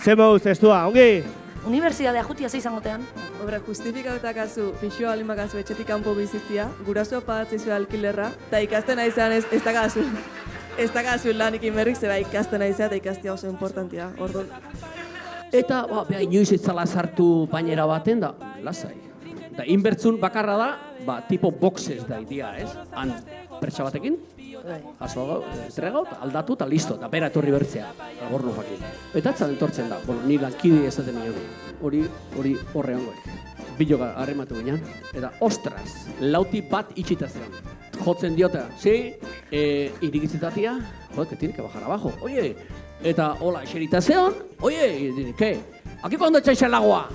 Zer moduz testua, ongi? Unibertsiadea jutia ze izangotean. Obra, justifikatakazu, pixoa alimakazu etxetik kanpo bizitzia, gurasoa pagatzeizu alkilerra, eta ikasten aizan ez dakazu lanikin berrik, zeba ikasten aizea eta ikastia oso importantia, orduan. Eta, inoiz itzala sartu bainera baten da, lasai. Da, inbertzun bakarra da, tipo boxes da idia, ez? Han, pertsa batekin, entregaut, aldatu eta listo, eta bera etorri bertzea, alborno jakin. Eta atzan entortzen da, ni lankide ezaten nion, hori horre hongoek. Biloga harrematu ginen, eta ostras, lauti bat itxita zean. Jotzen diota, irigitzetatia, que tiene que bajar abajo, oye, eta hola, eserita zeon, oye, ¿qué? Aquí cuando echáis el agua?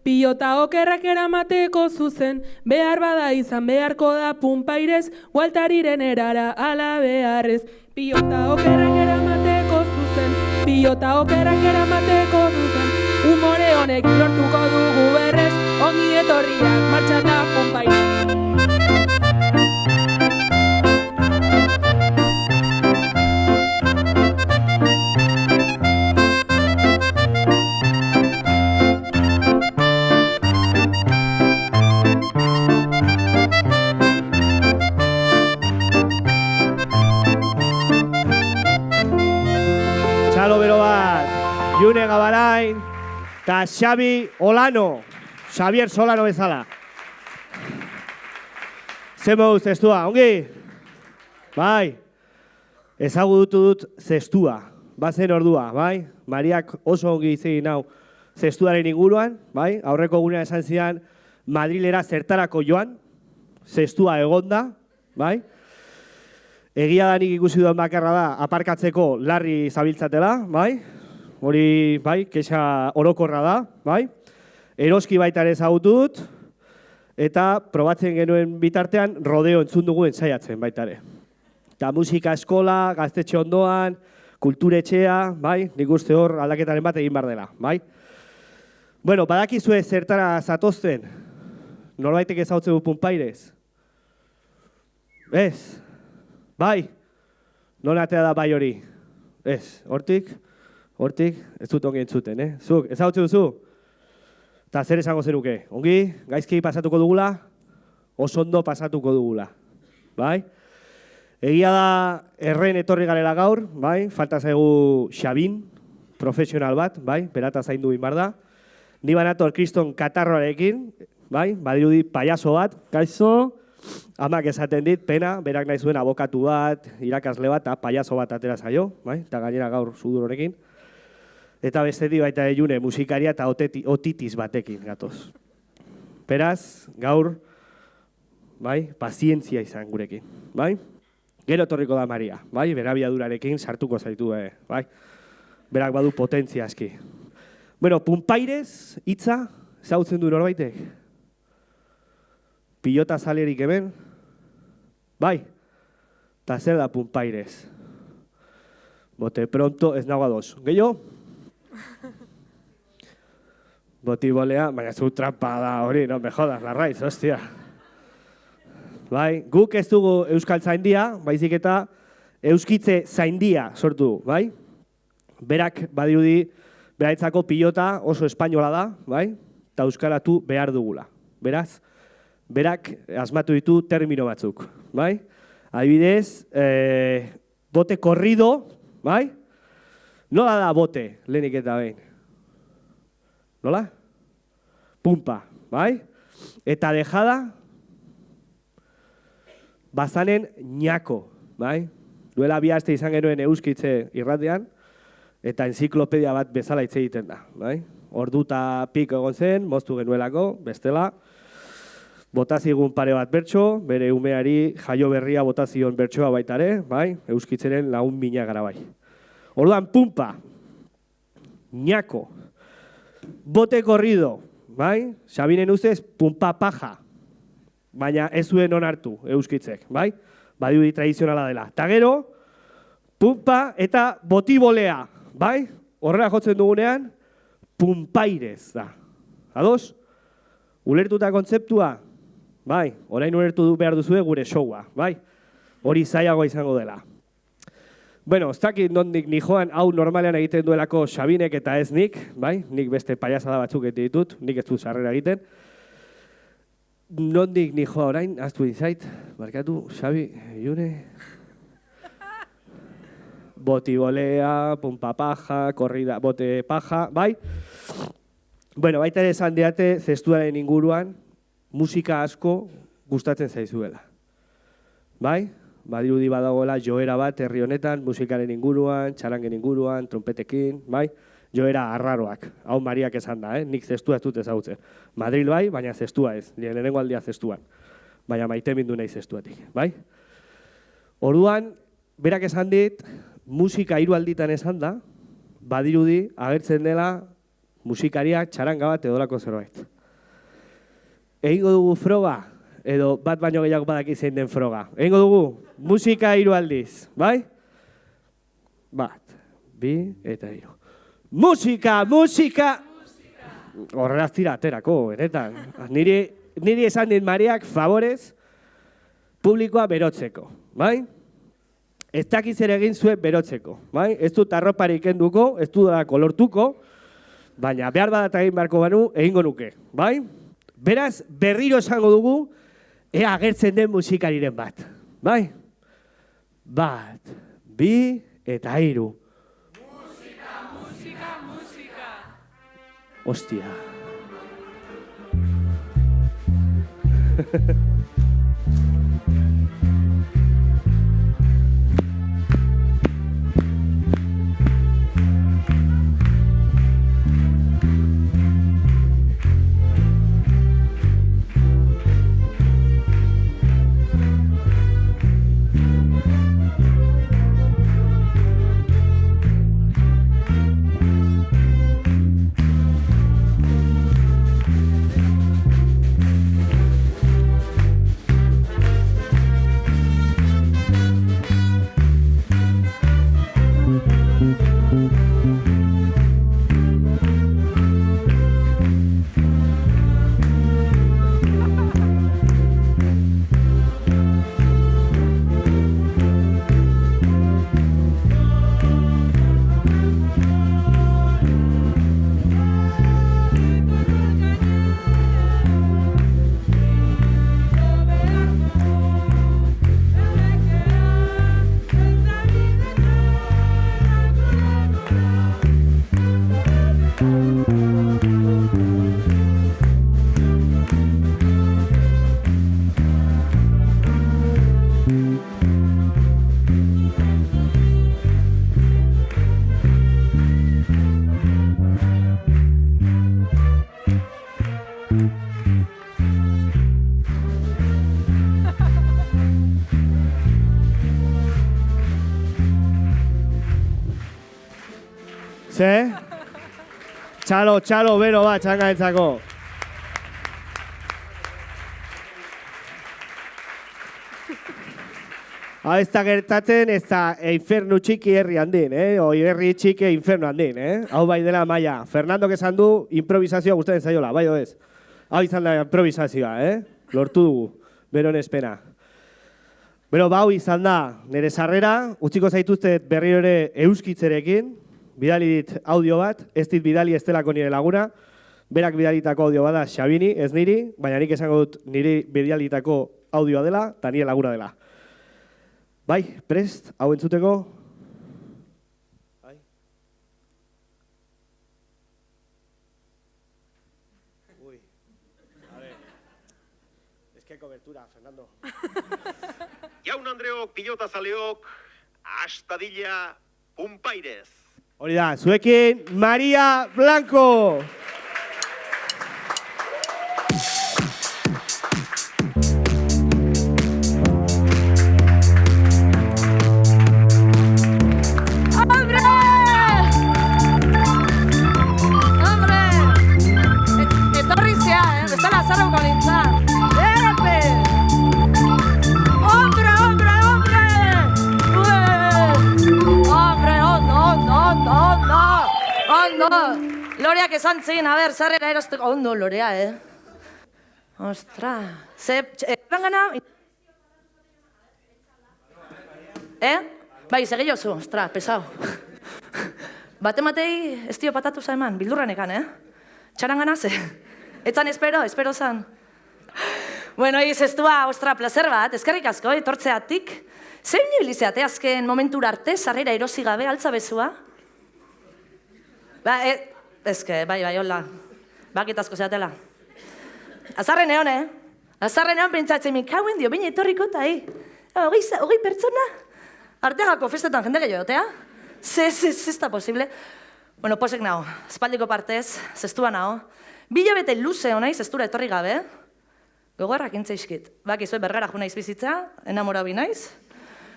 Pilota okerrak eramateko zuzen, behar bada izan beharko da punpairez, Waltariren erara ala beharrez. Pilota okerrak eramateko zuzen, pilota okerrak eramateko zuzen, umore honek lortuko dugu berrez, ongi etorriak martxan da punpairez. June Gabarain eta Xabi Olano, Xavier Solano bezala. Zer moduz zestua, ongi? Bai, ezagutu dut zestua, bazen ordua, bai? Mariak oso ongi izegin hau zestuaren inguruan, bai? Aurreko gunean esan zidan Madrilera zertarako joan, zestua egonda, bai? Egia da nik ikusi duen bakarra da aparkatzeko larri zabiltzatela, bai? Hori, bai, kexa orokorra da, bai? Eroski baita ere ezagutu dut, eta probatzen genuen bitartean rodeo entzun dugu ensaiatzen baita ere. Eta musika eskola, gaztetxe ondoan, kulturetxea, bai? Nik uste hor aldaketaren bat egin behar dela, bai? Bueno, badakizue zertara zatozten, norbaitek ezagutzen du punpairez? Ez? Bai? Nola atea da bai hori? Ez, hortik? Hortik, ez dut ongi entzuten, Zuk, ezagutzen duzu? Eta zer esango zenuke? Ongi, gaizki pasatuko dugula, oso ondo pasatuko dugula. Bai? Egia da erren etorri garela gaur, bai? Falta zaigu Xabin, profesional bat, bai? Berata zaindu inbar da. Ni banator kriston katarroarekin, bai? Badirudi payaso bat, gaixo, amak esaten dit, pena, berak nahi zuen abokatu bat, irakasle bat, eta payaso bat atera zaio, bai? Eta gainera gaur sudur honekin. Eta bestetik baita June musikaria eta otitis batekin gatoz. Beraz, gaur, bai, pazientzia izan gurekin, bai? Gero etorriko da Maria, bai? Berabiadurarekin sartuko zaitu, bai? Berak badu potentzia aski. Bueno, punpairez, hitza, zautzen du norbaitek? Pilota zalerik hemen? Bai? Eta zer da punpairez? Bote pronto ez nago ados. Gehiago? Botibolea, baina zu trampa da hori, no me jodas, Larraiz, hostia. Bai, guk ez dugu Euskal Zaindia, baizik eta Euskitze Zaindia sortu, bai? Berak badirudi, beraitzako pilota oso espainola da, bai? Eta euskaratu behar dugula. Beraz, berak asmatu ditu termino batzuk, bai? Adibidez, bote korrido, bai? Nola da bote, lehenik eta behin? Nola? Pumpa, bai? Eta dejada, bazanen ñako, bai? Duela bi aste izan genuen euskitze irratean, eta enziklopedia bat bezala hitz egiten da, bai? Orduta pik egon zen, moztu genuelako, bestela, botazigun pare bat bertso, bere umeari jaio berria botazion bertsoa baitare, bai? Euskitzeren lagun mina gara bai. Orduan, pumpa, ñako, bote corrido, bai? Sabinen ustez, pumpa paja, baina ez zuen onartu euskitzek, bai? Badiudi tradizionala dela. Ta gero, pumpa eta botibolea, bai? Horrela jotzen dugunean, pumpairez da. Ados? Ulertuta kontzeptua? Bai, orain ulertu behar duzue gure showa, bai? Hori zailagoa izango dela. Bueno, ez dakit nondik nijoan hau normalean egiten duelako Xabinek eta ez nik, bai? Nik beste paiazada batzuk egiten ditut, nik ez du sarrera egiten. Nondik nijoa orain, aztu inzait, markatu, Xabi, June... Botibolea, pumpa paja, korrida, bote paja, bai? Bueno, baita ere esan diate zestuaren inguruan, musika asko gustatzen zaizuela. Bai? Badirudi badagoela joera bat herri honetan, musikaren inguruan, txarangen inguruan, trompetekin, bai? Joera arraroak, hau Mariak esan da, nik zestua ez dut ezagutzen. Madril bai, baina zestua ez, lehenengo aldia zestuan. Baina maite mindu nahi zestuatik, bai? Orduan, berak esan dit, musika hiru alditan esan da, badirudi agertzen dela musikariak txaranga bat edolako zerbait. Egingo dugu froga, edo bat baino gehiago badaki zein den froga. Egingo dugu musika hiru aldiz, bai? Bat, bi eta hiru. Musika, musika! Horrela tira aterako, benetan. Niri esan dit Mariak favorez publikoa berotzeko, bai? Ez dakiz ere egin zuen berotzeko, bai? Ez dut arroparik kenduko, ez dut da kolortuko, baina behar badat egin beharko banu, egingo nuke, bai? Beraz, berriro esango dugu, ea agertzen den musikariren bat, bai? Bat, bi eta hiru. Musika, musika, musika. Ostia. Ze? Txalo, bero bat, txangaentzako. Hau ez da gertatzen, ez da infernu txiki herri handin, oi herri txiki infernu handin, Hau bai dela maia. Fernandok esan du, improvisazioa gustatzen zaiola, bai ez? Hau izan da improvisazioa, Lortu dugu, beron espena. Bero, hau izan da, nire sarrera, utziko zaituztet berriro ere euskitzerekin, bidali dit audio bat, ez dit bidali ez delako nire laguna, berak bidalitako audio bada Xabini, ez niri, baina nik esango dut niri bidalitako audioa dela, eta nire laguna dela. Bai, prest, hau entzuteko? Bai. Ui, a ver, es que cobertura, Fernando. Jaun Andreok, pilotazaleok, astadilla, punpairez. Hori da, zuekin, Maria Blanco! Loreak esan zin, a ber, zarrera erosteko. Ondo, Lorea, Ostra. Ze, gana? Bai, segi jozu, ostra, pesau. Batematei ez dio patatu eman, bildurranekan, Txaran gana, ze? Etzan espero zan. Bueno, izestua, ostra, placer bat, eskerrik asko, etortzeatik. Zein nibilizeate azken momentura arte, zarrera erosi gabe, altza bezua? Ba, bai, hola. Bakitazko zeatela. Azarren egon, Azarren egon pentsatzen mikauen dio, baina etorriko eta, hogei pertsona? Arteagako festetan jende gehiago, otea? Ez da posible. Bueno, posek naho, espaldiko partez, zestua naho. Bilabete luze honaiz, zestura etorri gabe. Gogorrak intzaizkit. Bakizue Bergara jo naiz bizitza, enamorau binaiz.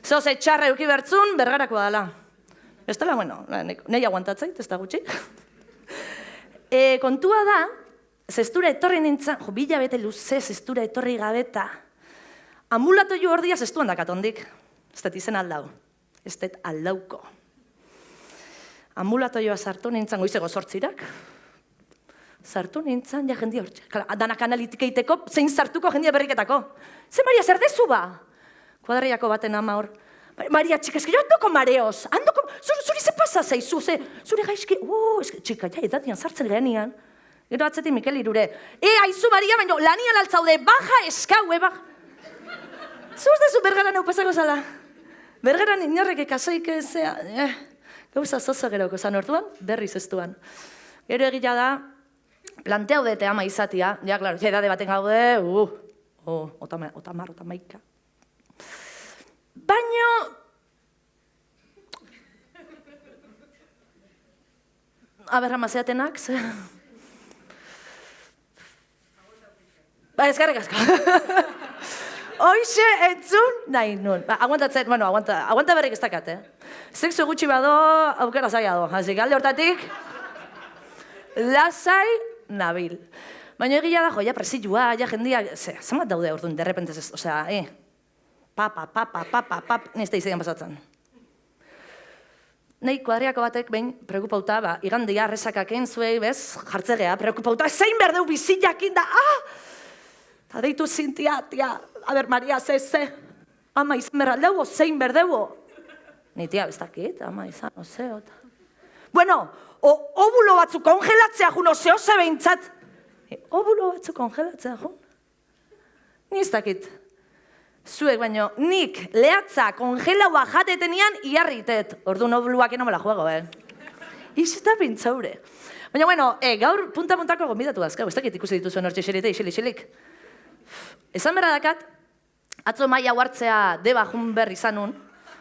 Zoze txarra euki bertzun, Bergarako dala. Ez dela, bueno, nahi aguantatzait, ez da gutxi. Kontua da, zestura etorri nintzen, bilabete luze, zestura etorri gabeta. Ambulato jo ordia zestuan dakatondik. Ez dut izen aldau. Ez dut aldauko. Ambulato joa sartu nintzen, goizego sortzirak. Sartu nintzen, ja jendia hortxe. Danak analitika iteko, zein sartuko jendia berriketako. Ze Maria, zer dezu ba? Kuadriako baten ama hor. Maria, txika, eski jo handoko mareoz. Zuri ze pasa zaizu, zure gaizki. Txika, ja, edatian sartzen genian. Gero atzetik Mikel Irure. Aizu Maria, baina lanian altzaude, baja eskau, baja. Zuz dezu Bergaran eupasako zala. Bergaran inorrek ekasoik ezea. Gauza zozo geroko zan orduan, berriz ez duan. Gero egila da, plantea udete ama izatia. Ja, klaro, edade baten gaude, otamaika. Baina... Aber, amazeatenak, ze... Ba, ezkarrik asko. Hoxe entzun, nahi nun. Aguantatzen, bueno, aguanta berrik ez dakat, Sexu gutxi bado, aukera zaila do. Hazik, alde hortatik, lasai nabil. Baina egia da, joia, presilua, ja jendia, zamat daude orduan, derrepentez ez, osea, nizte izan pasatzen. Nei kuadriako batek behin preokupauta, igandia arrezakaken zuei, bez, jartzegea, preokupauta, zein berdeu bizillakin da, eta deitu zintia, tia, aber, Maria, ze, ama izan berraldeu, zein berdeu. Ni tia, ez dakit, ama izan, ozeo. Bueno, obulo batzu kongelatzea jun, ozeo ze behintzat. Obulo batzu kongelatzea jun? Ni ez dakit. Zuek baino, nik lehatza kongelaua jatetenian iarritet. Orduan obuluak eno me la juego, Izta pintzaure. Baina, bueno, gaur punta-puntako gombidatu dazkau. Ez dakit ikusi dituzuen hortxe xerite, isilik. Esan berra dakat, atzo mai hau hartzea deba jun berri zanun,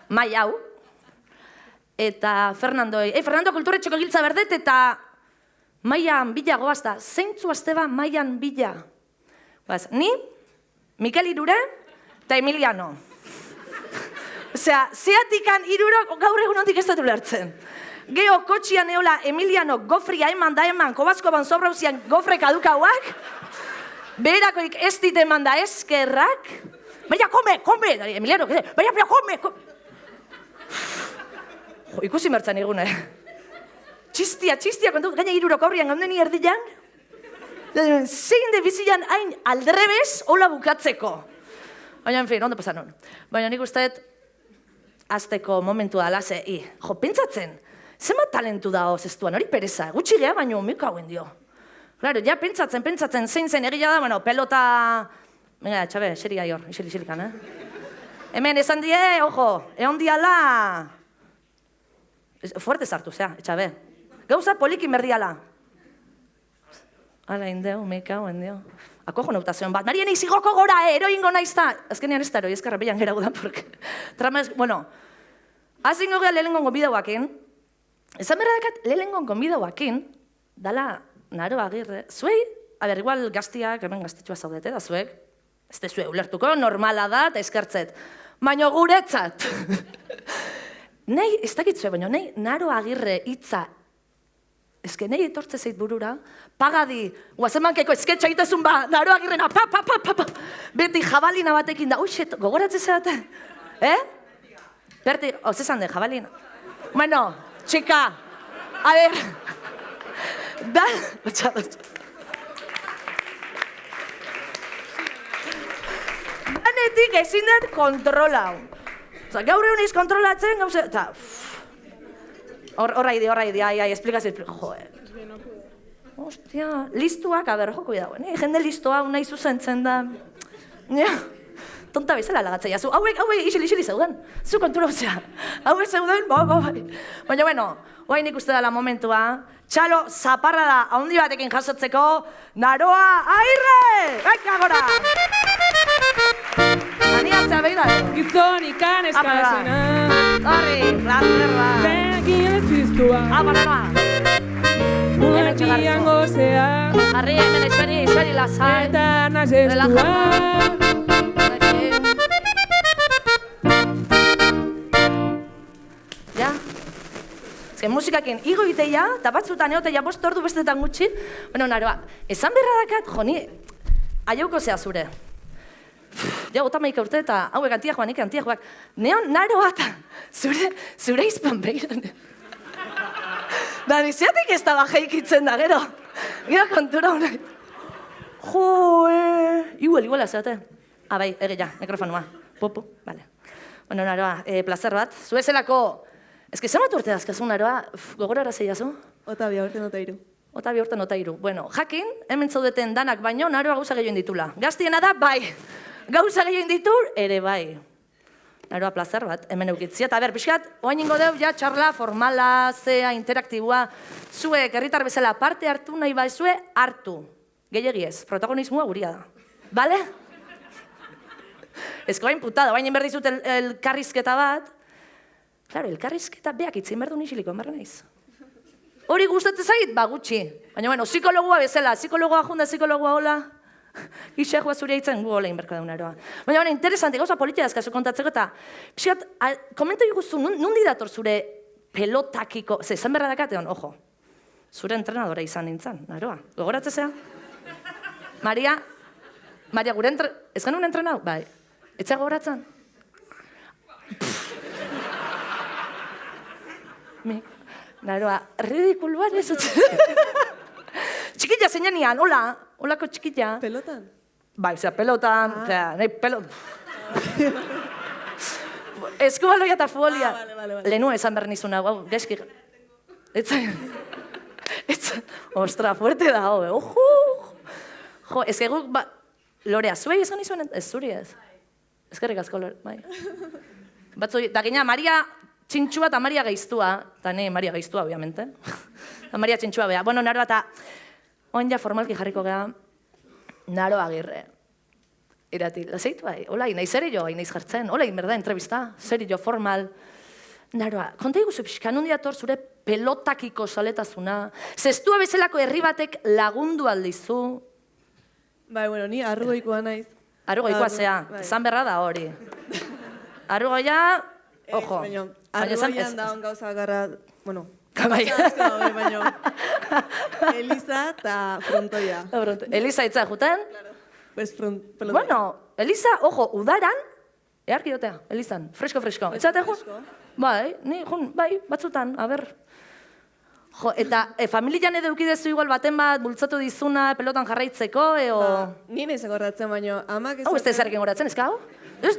mai hau, eta Fernandoi, Fernando kulturetxeko giltza berdet, eta maian bila goazta, zeintzu azteba maian bila. Ni, Mikel Irure, eta Emiliano. Osea, zeatikan irurok gaur egun hondik ez dut ulertzen. Geo kotxian eola Emiliano gofria eman da eman, kobazko ban sobrauzian gofre kadukauak, beherakoik ez dit eman da eskerrak, baina come, Emiliano, baina come. Ikusi mertzan egune. Txistia, kontu, gaina irurok aurrian gaundeni erdilan. Zein de bizilan hain aldrebez hola bukatzeko. Baina, en fin, ondo pasan hon. Baina nik usteet, azteko momentua dala, pentsatzen, Zenbat talentu da zestuan, hori pereza, gutxi geha baino miko hauen dio. Claro, ja pentsatzen, zein zen egia da, bueno, pelota... Venga, Txabe, xeri gai hor, isili-xilikan, Hemen, esan die, ojo, egon diala... Fuerte sartu, zea, Txabe. Gauza polikin berdiala. Hala, indeu, mika hauen dio. Akojo nautazioan bat, Marien izigoko gora, eroingo naizta. Azkenean ez da eroi, ezkarra behian gera gudan, porque... Trama ez, bueno... Azingo geha lehenengon gonbidauakin, esan berra dakat lehenengon gonbidauakin, dala Naro Agirre, zuei, igual gaztiak, hemen gaztetxua zaudete, da zuek, ez da zuei ulertuko, normala da, eta eskertzet. Baina guretzat. Nei, ez dakitzue, baina nei Naro Agirre hitza, ezke nei etortze zait burura, pagadi, guazemankeko esketxa itezun ba, Naro Agirrena, pa, beti jabalina batekin da, uixet, gogoratze zeate, Berti, zesan de, jabalina. Bueno, txika, a ver, da, danetik ezin dut kontrola. Osa, gaur egun iz kontrolatzen, gauze, eta, horra idi, ai, esplikazio, joe. Ostia, listuak, a ber, joko dago, jende listoa, nahi zuzentzen da. Tonta bezala lagatzea, zu, hauek isili zeuden, zu kontura zea. Hauek zeuden, bai. Baina, bueno, oain ikuste dela momentua, txalo zaparra da haundi batekin jasotzeko, Naroa Agirre! Baika gora! Aniatzea behi da. Gizon ikan eskazena. Horri, plazer ba. Benekin ez piztua. Noa. Muekian gozea. Arri, hemen esori lazai. Eta nazestua. Ja? Ezken musikakin igo iteia, eta batzutan egoteia bost ordu bestetan gutxi. Bueno, Naroa, esan berra dakat, joni, aiauko zea zure. Ja, 30 urte eta hauek antiak joak. Neon, Naroa eta zure izpan behiran. Da, niziatik ez da bajeikitzen da, gero. Gero kontura honai. Igual azate. Bai, egia, mikrofonua. Pupu, bale. Bueno, Naroa, plazer bat. Zuezelako, ezke zenbat urte dazkazu, Naroa, gogorara zeiazu? Ota bi aurten ota hiru. Ota bi urten ota hiru. Bueno, jakin, hemen zaudeten danak baino, Naroa gauza gehioin ditula. Gaztiena da, bai. Gauza gehioin ditu, ere bai. Naroa, plazer bat, hemen eukitzia. Eta ber, pixkat, oain ingo deu, ja, txarla, formala, zea, interaktibua. Zuek, herritar bezala, parte hartu nahi bai, zue, hartu. Gehiagiez, protagonismoa guria da. Bale? Ezko bain putada, bain inberdizut elkarrizketa bat. Claro, elkarrizketa beak itzin berdu nixiliko, enbarra naiz. Hori gustatzen zait, ba gutxi. Baina, bueno, psikologua bezala, psikologoa junda, psikologoa hola. Ixegoa zure hitzen gu hola inberko daun Naroa. Baina, bueno, interesante, gauza politia dazkazu kontatzeko eta, pixat, komento iguzu, nundi dator zure pelotakiko, zan berra dakateon, ojo, zure entrenadora izan nintzen, Naroa. Gogoratze zea? Maria, gure ez genuen entrenau? Bai. Etxea gogoratzen? Naroa, ridikuluan ez utzen. Txikilla zeinean, holako txikilla. Pelotan? Bai, pelotan, nahi pelot... Eskubaloia eta folia. Vale. Lehenu esan behar nizuna, guau, geski... Ostra, fuerte da, ojo! Jo, ez guk, Lorea, zuei esan nizuen, ez zuri ez? Ezkerrik asko, Lore, bai. Batzui, da gina, Maria txintxua eta Maria gaiztua, eta ne Maria gaiztua, obviamente. Eta Maria txintxua bea. Bueno, Naroa, eta oin ja formalki jarriko geha, Naro Agirre. Irati, laseitu bai, hola, inaiz ere jo, inaiz jartzen, hola, inberda, entrevista, zeri jo, formal. Naroa, konta iguzu pixka, nundi dator zure pelotakiko saletazuna, zestua bezalako herri batek lagundu aldizu. Bai, bueno, ni arrugoikoa naiz. Arrugoikoa zea, esan berra da hori. Arrugoia, ojo. Arrugoian da gauza garra, bueno, Bai. baina Eliza eta frontoia. Eliza itza juten? Bez pelotoia. Bueno, Eliza, ojo, udaran, eharki jotea, Elizan, fresko. Etzate jun? Bai, ni jun, bai, batzutan, a ber. Jo, eta familian edo eukidezu igual baten bat bultzatu dizuna pelotan jarraitzeko, eo... Ni nahi gorratzen, baina amak ez... Hau, ez da ezarekin goratzen, ez hau? Ez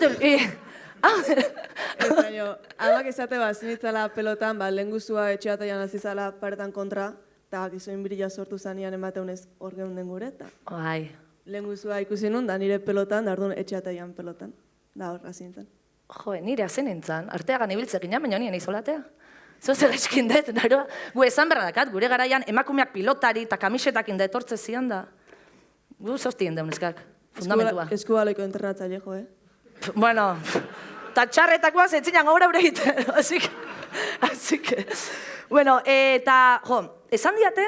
Ez baino, amak esate zinitzala pelotan, lehen guztua etxeataian azizala paretan kontra, eta gizoin birila sortu zanean emateunez hor geunden gure, eta Bai. lehen guztua ikusi nun, da nire pelotan, da orduan etxeataian pelotan. Da hor, hazintzen. Jo, nire hazen nintzen, arteagan ibiltzek ginen, baina nien izolatea. Zozer eskin dut, naroa. Gu esan berra dakat, gure garaian emakumeak pilotari eta kamisetakin da etortze zian da. Gu zostien deun eskak, fundamentua. Eskubaloiko internatzaile, jo, Bueno, eta txarretakoa zetzinan gaur aurre egiten. Así que, bueno, eta, jo, esan diate,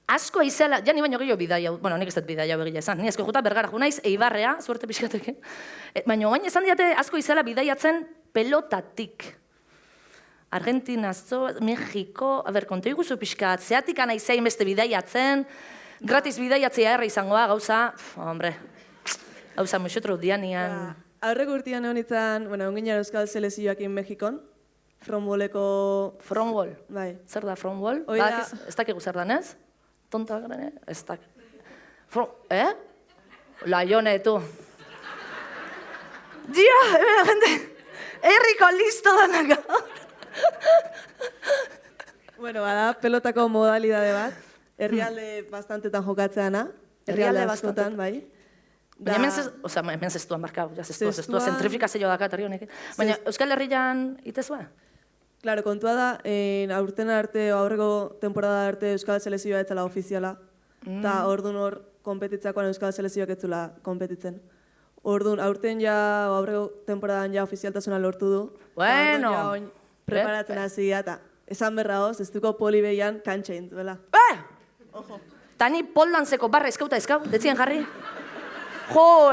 asko izela, ja ni baino gehiago bidaia, bueno, nik ez dut bidaia begila esan, ni asko jota bergara jo naiz, Eibarrea, suerte pixkatekin. Baina gain esan diate, asko izela bidaiatzen pelotatik. Argentinazzo, Mexiko, kontu iguzu pixkat, zeatik anaizein beste bidaiatzen, gratis bidaiatzea erra izangoa, gauza, hombre, gauza muxotro dianian. Aurreko urtean egon itzan, onginen euskal selezioakin Mexikon, frontboleko... Frontbol? Bai. Zer da frontbol? Hoi da... Ez dakigu zer da, ez? Tonta garen, ez dak... Laione, tu. Dia, gente, herriko listo danak gaur. Bada, pelotako modalidade bat, herrialde bastantetan jokatzeana, herrialde askotan, bai. Baina hemen zestuan markau, zestua zentrifikazio dakat herri honekin. Baina Euskal Herrian itezua? Claro, kontua da, aurten arte, aurreko temporada arte Euskal Selezioa etzela ofiziala, eta orduan hor konpetitzakoan Euskal Selezioak etzula konpetitzen. Orduan, aurten ja, aurreko temporadan ja ofizialtasuna lortu du. Bueno! Ja oin preparatzen hasi eta esan berra hoz, ez duko polibeian kantxa intzuela. Ojo! Tani poldantzeko barra eskauta eskau, detzien jarri? Jo,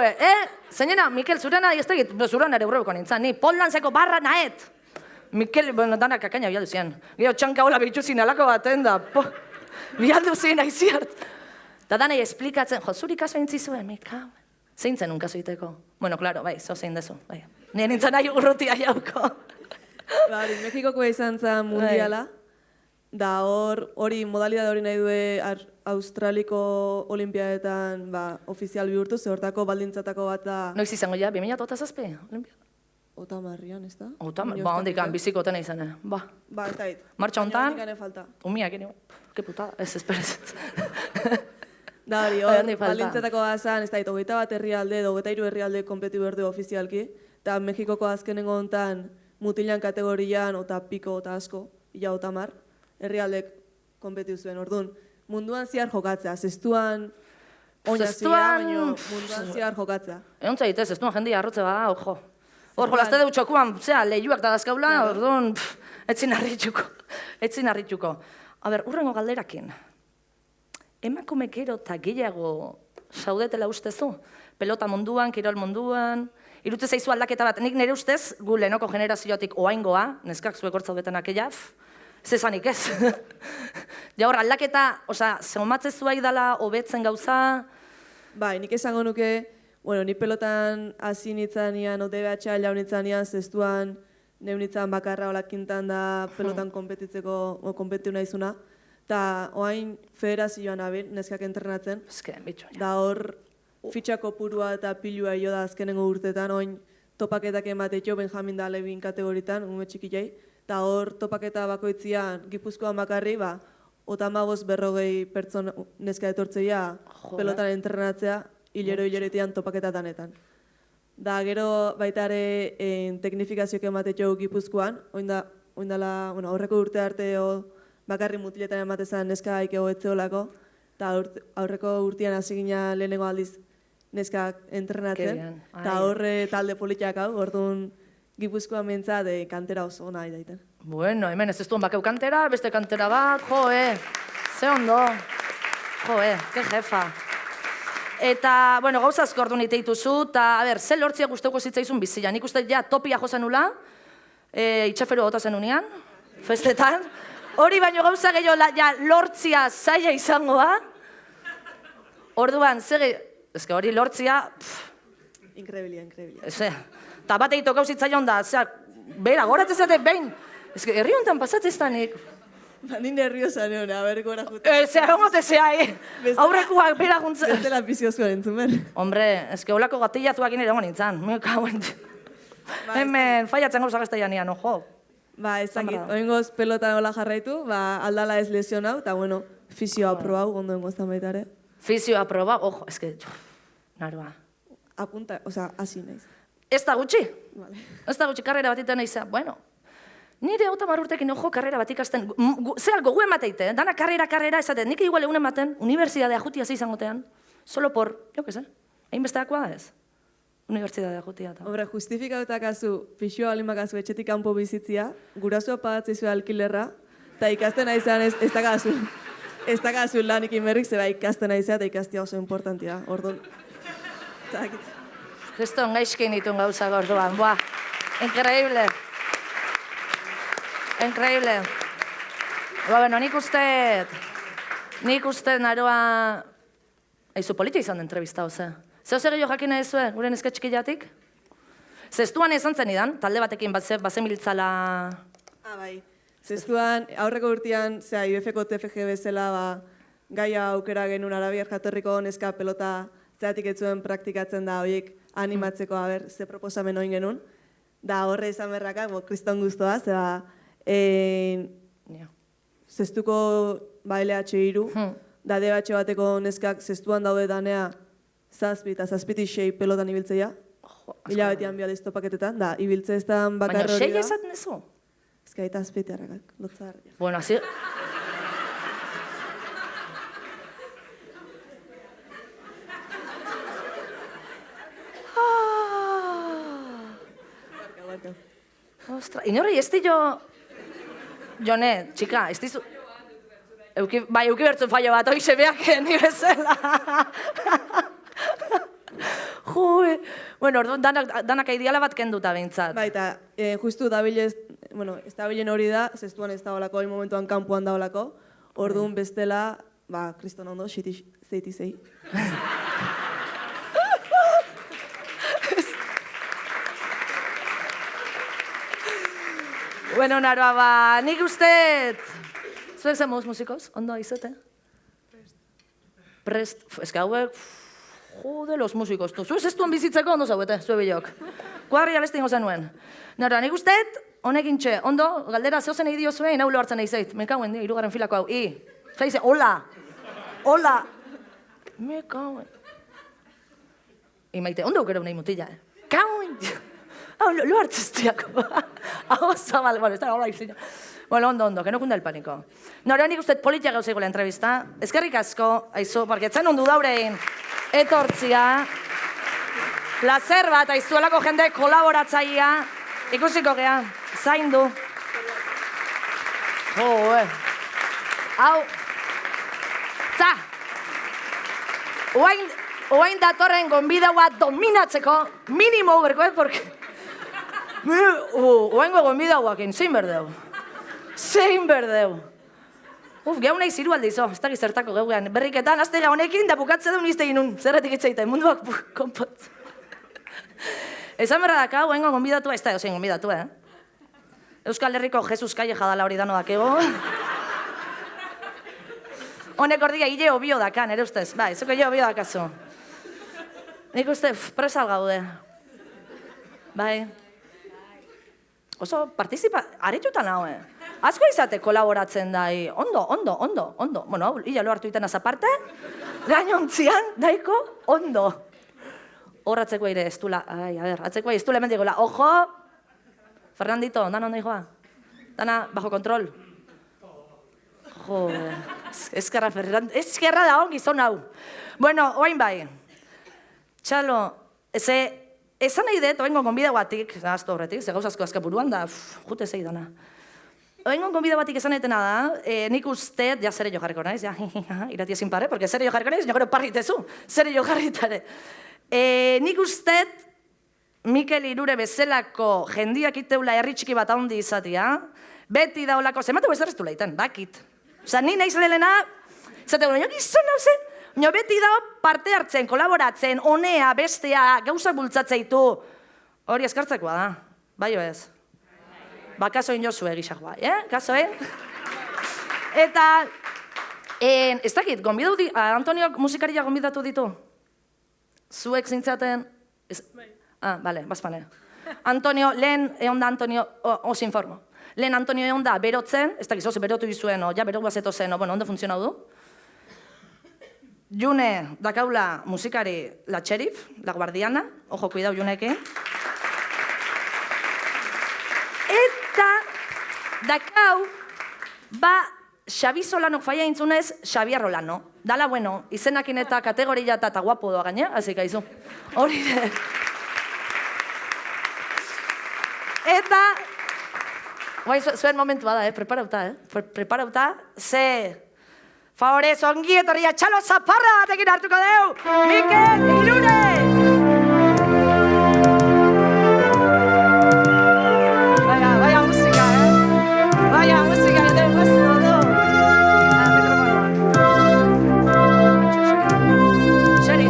zeinena, Mikel, zurena ez tegit, zuren ere urreuko nintzen, ni poldantzeko barra naet. Mikel, danak akaina bialdu zian. Gio, txanka hola behituzin alako baten da, bialdu zien aiziart. Da danai esplikatzen, jo, zuri kaso intzizuen, Mika. Zein zen un kaso iteko? Bueno, claro, bai, zo zein dezu, bai. Nien nintzen nahi urrutia jauko. Mexikoko izan zen mundiala, da hori modalidade hori nahi due Australiko olimpiadetan ofizial bihurtu, ze hortako baldintzatako bat da... Noiz izango ja, 2007 olimpiada? Otamarrian, ez da? Otamar, hondikan biziko tena izan, ba. Ez da hit. Martxa hontan, falta. umiak, que putada, ez esperezet. Da hori, baldintzetako bazan, ez da hit, 21 herrialde, 23 herrialde konpetu berdu ofizialki, eta Mexikoko azkenengo hontan mutilan kategorian, ota piko, ota asko, ia otamar, herrialdek konpetu zuen, orduan. Munduan ziar jokatzea, zestuan oinazia, baina munduan ziar jokatzea. Egon zaitez, zestuan jendia arrotze bada, ojo. Hor, jolazte dut txokuan, lehiuak da dazkaula, orduan, etzin harritxuko. Urrengo galderakin. Emakume gero eta gehiago saudetela ustezu? Pelota munduan, kirol munduan, irutze zaizu aldaketa bat, nik nire ustez, gu lehenoko generazioatik oaingoa, neskak zuek hortzaudetan akeia, zezanik ez. Ja hor, aldaketa, zeumatze zua idala, hobetzen gauza? Bai, nik esango nuke, ni pelotan hasi nitzanean, ODBH jau nitzanean, zestuan, neunitzan bakarra olakintan da pelotan konpetitzeko, konpetiu nahizuna. Eta oain federazioan abil, neskak entrenatzen. Da hor, fitxako purua eta pilua jo da azkenengo urtetan, oain topaketak emateitxo Benjamin da Levin kategoritan, ume txikilei. Eta hor topaketa bakoitzian Gipuzkoan bakarri, 35-40 pertsona neska etortzeia pelotan entrenatzea, hilero-hileroitean topaketa danetan. Da gero baita ere teknifikazioak ematetxo Gipuzkoan, oindala, aurreko urte arte bakarri mutiletan ematezan neska haikego etzeolako, eta aurreko urtean hasi gina lehenengo aldiz neskak entrenatzen, eta horre talde politiak hau, orduan Gipuzkoan mentzat kantera oso nahi daiten. Bueno, hemen ez duen bakeu kantera, beste kantera bat, ze ondo, ke jefa. Eta, gauza asko orduan iteituzu, eta, ze lortzia guzteuko zitzaizun bizila. Nik uste ja topia jozen nula, itxaferu gota zen unian, festetan. Hori baino gauza gehiago lortzia zaila izangoa. Orduan, ezke hori lortzia... Inkrebilia. Eta bat egito gauzitzaion da, bera, goratzen zate behin. Ezke, herri honetan pasatzeztanik. Ni nerviosa neon, gora juten. Hongote aurrekoak bera juntzen. Bestela piziozuan entzumer. Hombre, ezke holako gatillatuak ere egon nintzen. Hemen, faiatzen gauza gazteianian, ojo. Ba, ez dakit, Zambrada. oingoz pelota nola jarraitu, ba, aldala ez lesionau, eta bueno, fisioa probau, ondo engoztan baita ere. Fizioa proba, ojo, eske, naroa. Apunta, osea, hasi naiz. Ez da gutxi, Vale. ez da gutxi karrera bat iten naizea, bueno. Nire 30 urtekin, ojo, karrera bat ikasten, zera gogu emateite, dana karrera, esaten, nik igual egun ematen, unibertsiadea jutia izangotean, solo por, jo que sé, egin besteakoa da ez, unibertsiadea jutia. Hombre, justifikauta kasu, pixoa alin bakazu etxetik kanpo bizitzia, gurasoa pagatzeizu alkilerra, eta ikasten aizan ez dakazu lanik inberrik, zeba ikasten aizea, eta ikastia oso importantia, orduan. Kriston gaizkin ditun gauza gorduan, buah, increíble. Increíble. Ba, bueno, nik uste naroa... Aizu, politia izan da entrevista, oze. Zeo zer gehiago jakin nahi zuen, gure neska txikillatik? Zestuan izan zen idan, talde batekin bazen biltzala... Bai. Zestuan, aurreko urtean, zera, IBF-ko TFG bezala, ba, gaia aukera genuen arabiar jatorriko neska pelota zeratik etzuen praktikatzen da, horiek animatzeko, ze proposamen oin genuen. Da horre izan berraka, kriston guztoa, zera, zestuko ba LH3, da DBH bateko neskak zestuan daude danea zazpi eta zazpiti 6 pelotan ibiltzeia. Hilabetean bializto paketetan, da, ibiltze ez da bakar Baina, hori da. 6 esaten dezu? Ez gaita azpiti harrakak, lotzar. Bueno, así... Ostra, inorri, ez di jo... Jone, txika, ez dizu... Euki bertzun fallo bat, oixe beak ni bezala. Jue... Bueno, orduan danak ideala bat kenduta behintzat. Baita, justu dabilez, bueno, ez dabilen hori da, zestuan ez daolako, hori momentuan kanpoan daolako, orduan bestela, ba, kriston ondo, zeiti zei. Bueno, naroa, ba, nik uste... Zuek zen moduz musikoz? Ondo aizete? Prest. Ez que hauek... Jode los musikos. Zuek zestuan bizitzeko ondo zauete, zuek bilok. Kuadri abesti ingo zenuen. Naroa, nik uste, honekin txe, ondo, galdera zehozen egin dio zuen, hau hartzen nahi zeit. Me kauen, irugarren filako hau. Zaize, hola. Hola. Me kauen. Maite, ondo aukera nahi mutila, Kauen. Hau, lo hartzeztiako. Hau zabal, bueno, ez da hola izina. Bueno, ondo, que no kunda el pánico. Nora, nik uste politia gauzeko la entrevista. Ezkerrik asko, aizu, porque etzen ondu daurein etortzia. Placer bat, aizuelako jende kolaboratzaia. Ikusiko gea, zaindu. Hau, za! Oain datorren gonbidaua dominatzeko, minimo berko, porque... Oaingo gonbidauakin, zein berdeu. Zein berdeu. Gehu nahi ziru aldizo, ez dakiz zertako geugean. Berriketan, aztega honekin, da bukatze duen izte ginun. Zerretik itzaita, munduak konpotz. Esan berra daka, oaingo gonbidatua, ez da edo zein gonbidatu, Euskal Herriko Jesus Calleja dala hori dano dakego. Honek ordia hile obio dakan, ere ustez. Bai, zuko hile obio dakazu. Nik uste, presal gaude. Bai. Oso, aritutan hau, Asko izate kolaboratzen dai. Ondo. Bueno, hau, hila lo hartu itenaz aparte. Gainontzian, daiko, ondo. Horratzeko ere ez dula, atzeko ez dula emendik gola. Ojo! Fernandito, dana ondo joa? Dana, bajo kontrol? Jo, eskerra da hon gizon hau. Bueno, oain bai. Txalo, esan nahi dut, oaingo gonbida guatik, azto horretik, ze gauzazko azkapuruan da, jute zei dana. Oaingo gonbida batik esan etena da, nik uste, ja zere jo jarriko naiz, ja, irati ezin pare, porque zere jo jarriko naiz, nogero parritezu, zere jo jarritare. Nik uste, Mikel Irure bezelako jendiak iteula herri txiki bat handi izatia, beti daulako, zemateu ez erreztu leiten, bakit. Osa, ni naiz lehena, zateu, nio gizon hau zen, nio beti dao parte hartzen, kolaboratzen, honea, bestea, gauzak bultzatzeitu. Hori eskartzekoa da, bai o ez? Ba, kaso inozu egizak bai, kaso, Eta, ez dakit, Antoniok musikaria gonbidatu ditu? Zuek zintzaten? Ah, bale, bazpane. Antonio, lehen egon da Antonio, os informo. Lehen Antonio egon da berotzen, ez dakiz, oze berotu izuen, ja berok bazeto zen, bueno, ondo funtzionau du. June, dakaula musikari la Sheriff, la Guardiana, ojo, cuidao Junekin. Eta, dakau, Xabi Solanok faia intzunez, Xabier Rolano. Dala, bueno, izenakin eta kategoria eta guapo doa gaine, hazik aizu. Hori de. Eta, guai, zuen momentua da, preparauta, ze... Favorez, ongi etorria txalo zaparra batekin hartuko deu! Mikel Irure! Vaya música, Vaya música, que te gusto, du! Xeri.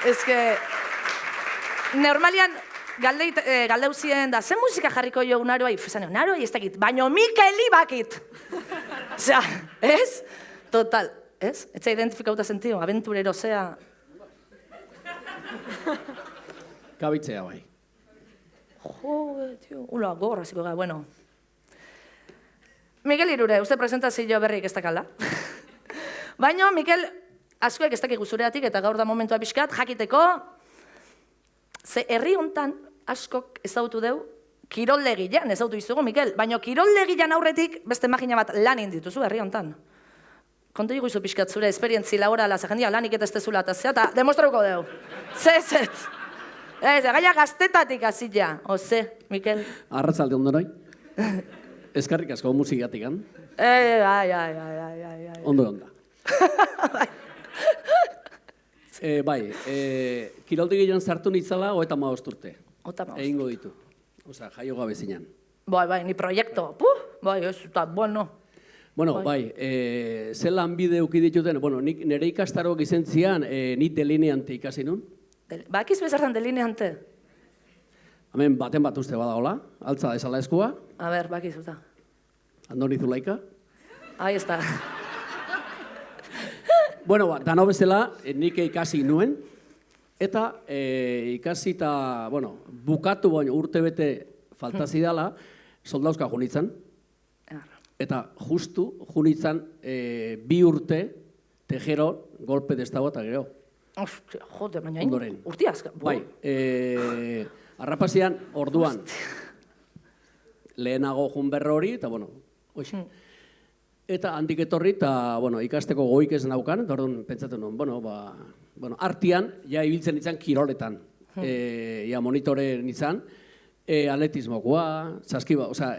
Ez que, normalian galdeuzien da, zen musika jarriko jo unaroa, ifesan unaroa ez dakit, baino Mikeli bakit. Osea, ez? Total, ez? Etza identifikauta sentio, aventurero, zea. Kabitzea bai. Jode, tio, ula, gogorra ziko gara, bueno. Mikel Irure, uste presentazio berrik ez dakala. Baina, Mikel, askoek ez dakik guzureatik eta gaur da momentua pixkat, jakiteko, ze herri hontan askok ezautu deu, kiroldegian ezautu izugu, Mikel, baina kiroldegian aurretik beste magina bat lan indituzu herri hontan. Kontu izu pixkat zure esperientzi laborala, ze jendia lanik eta ez tezula eta zea, eta demostrauko deu. Zezet. Gaia gaztetatik azila, oze, Mikel. Arratzalde ondoroi. Eskarrik asko musikatikan. Ondo onda. Kiroldegian sartu nitzala, 35 urte. Egingo ditu. Osa, jaio gabe zinan. Bai, ni proiektu. Bai, ez, eta, bueno. Bueno, ze lanbide uki dituten, nik nire ikastaroak izentzian, ni delineante ikasi nun. Bakiz bezartan delineante? Hemen baten bat uste badagola, altza da esala eskua. A ber, bakizuta. Andoni Zulaika. Ahí está. Bueno, dano bezala, nik ikasi nuen, eta ikasi eta, bukatu baino urte bete faltazi dela, soldauzka junitzen. Eta justu junitzen 2 urte, tejero, golpe d'estado eta gero. Ostia, jode, baina urti azka. Bai, arrapazian orduan, lehenago junberro hori, eta hoxe. Eta handik etorri, eta ikasteko goik ez naukan, eta orduan pentsatu nuen, artian, ja ibiltzen nintzen kiroletan, monitore nintzen, atletismokoa,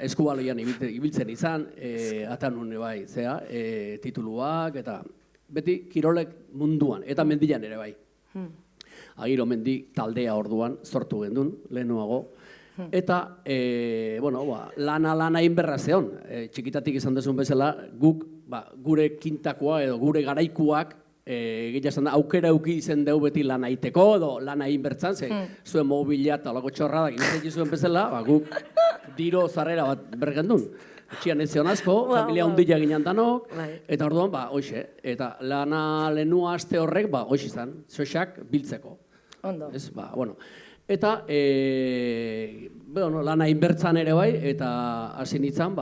eskubaloian ibiltzen nintzen, atan nuen bai, tituluak, eta beti kirolek munduan, eta mendian ere bai. Agiro mendi taldea orduan sortu gendun, lehenuago. Eta, lana inberra zeon. Txikitatik izan duzun bezala, guk, gure kintakoa edo gure garaikuak, gehazan da, aukera euki izen deu beti lana iteko edo lana inbertzan, zuen mobila eta olako txorradak izan zuen bezala, guk diro zarrera bat bergendun. Etxian ez zion asko, familia hundila ginen danok, eta orduan, hoxe, eta lana lehenua aste horrek, hoxe izan, zoxak biltzeko. Ondo. Eta, lana inbertzan ere bai, eta hasi nintzen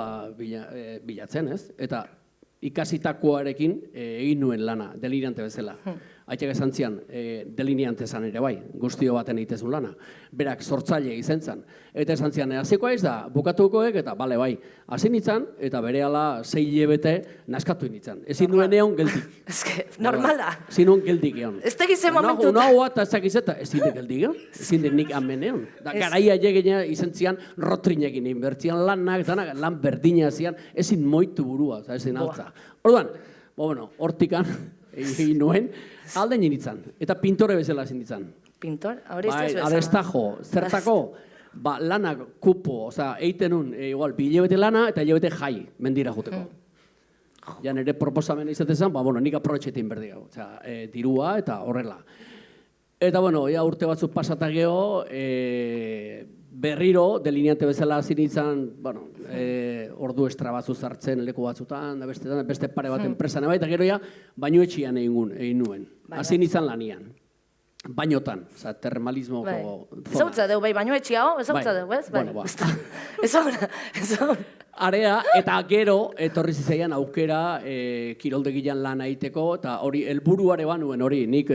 bilatzen, ez? Eta ikasitakoarekin egin nuen lana, delineante bezala. Aitek esan zian, delineante zan ere bai, guztio baten egitezun lana. Berak sortzaile izan zen. Eta esan zian, hasiko ez da, bukatukoek, eta bale bai, hasi nintzen, eta berehala 6 hilabete naskatu nintzen. Ezin nuen egon geldik. Ez que, normala. Ezin nuen geldik egon. Ez tegizen momentu. Unagoa eta ezakizeta, ezin dut geldik egon. Ezin dut nik amen egon. Garaia egin izan zian, rotrinekin inbertzian lanak, lan berdina zian, ezin moitu burua, ezin altza. Orduan, hortikan egin nuen, alde ninitzen, eta pintore bezala ezin ditzen. Pintor? Hori ez bezala. Adestajo, zertako, lanak kupo, eiten nun, igual, 2 hilabete lana eta hilabete jai, mendira juteko. Ja nire proposamen izatezan, nik aprotxetin berdi gau, dirua eta horrela. Eta, bueno, ja urte batzuk pasata geho, berriro, delineante bezala hasi nintzen, bueno, ordu estra batzu zartzen leku batzutan, da beste pare bat enpresan, eta gero ja, bainoetxian egin nuen. Hasi nintzen lanian. Bainotan, oza, termalismoko zona. Ezautza deu, bainoetxia hau, ezautza deu, ez? Bueno, ba. Ezautza. Area, eta gero, etorri zizaian aukera kiroldegian lan egiteko, eta hori, helburuare banuen hori, nik,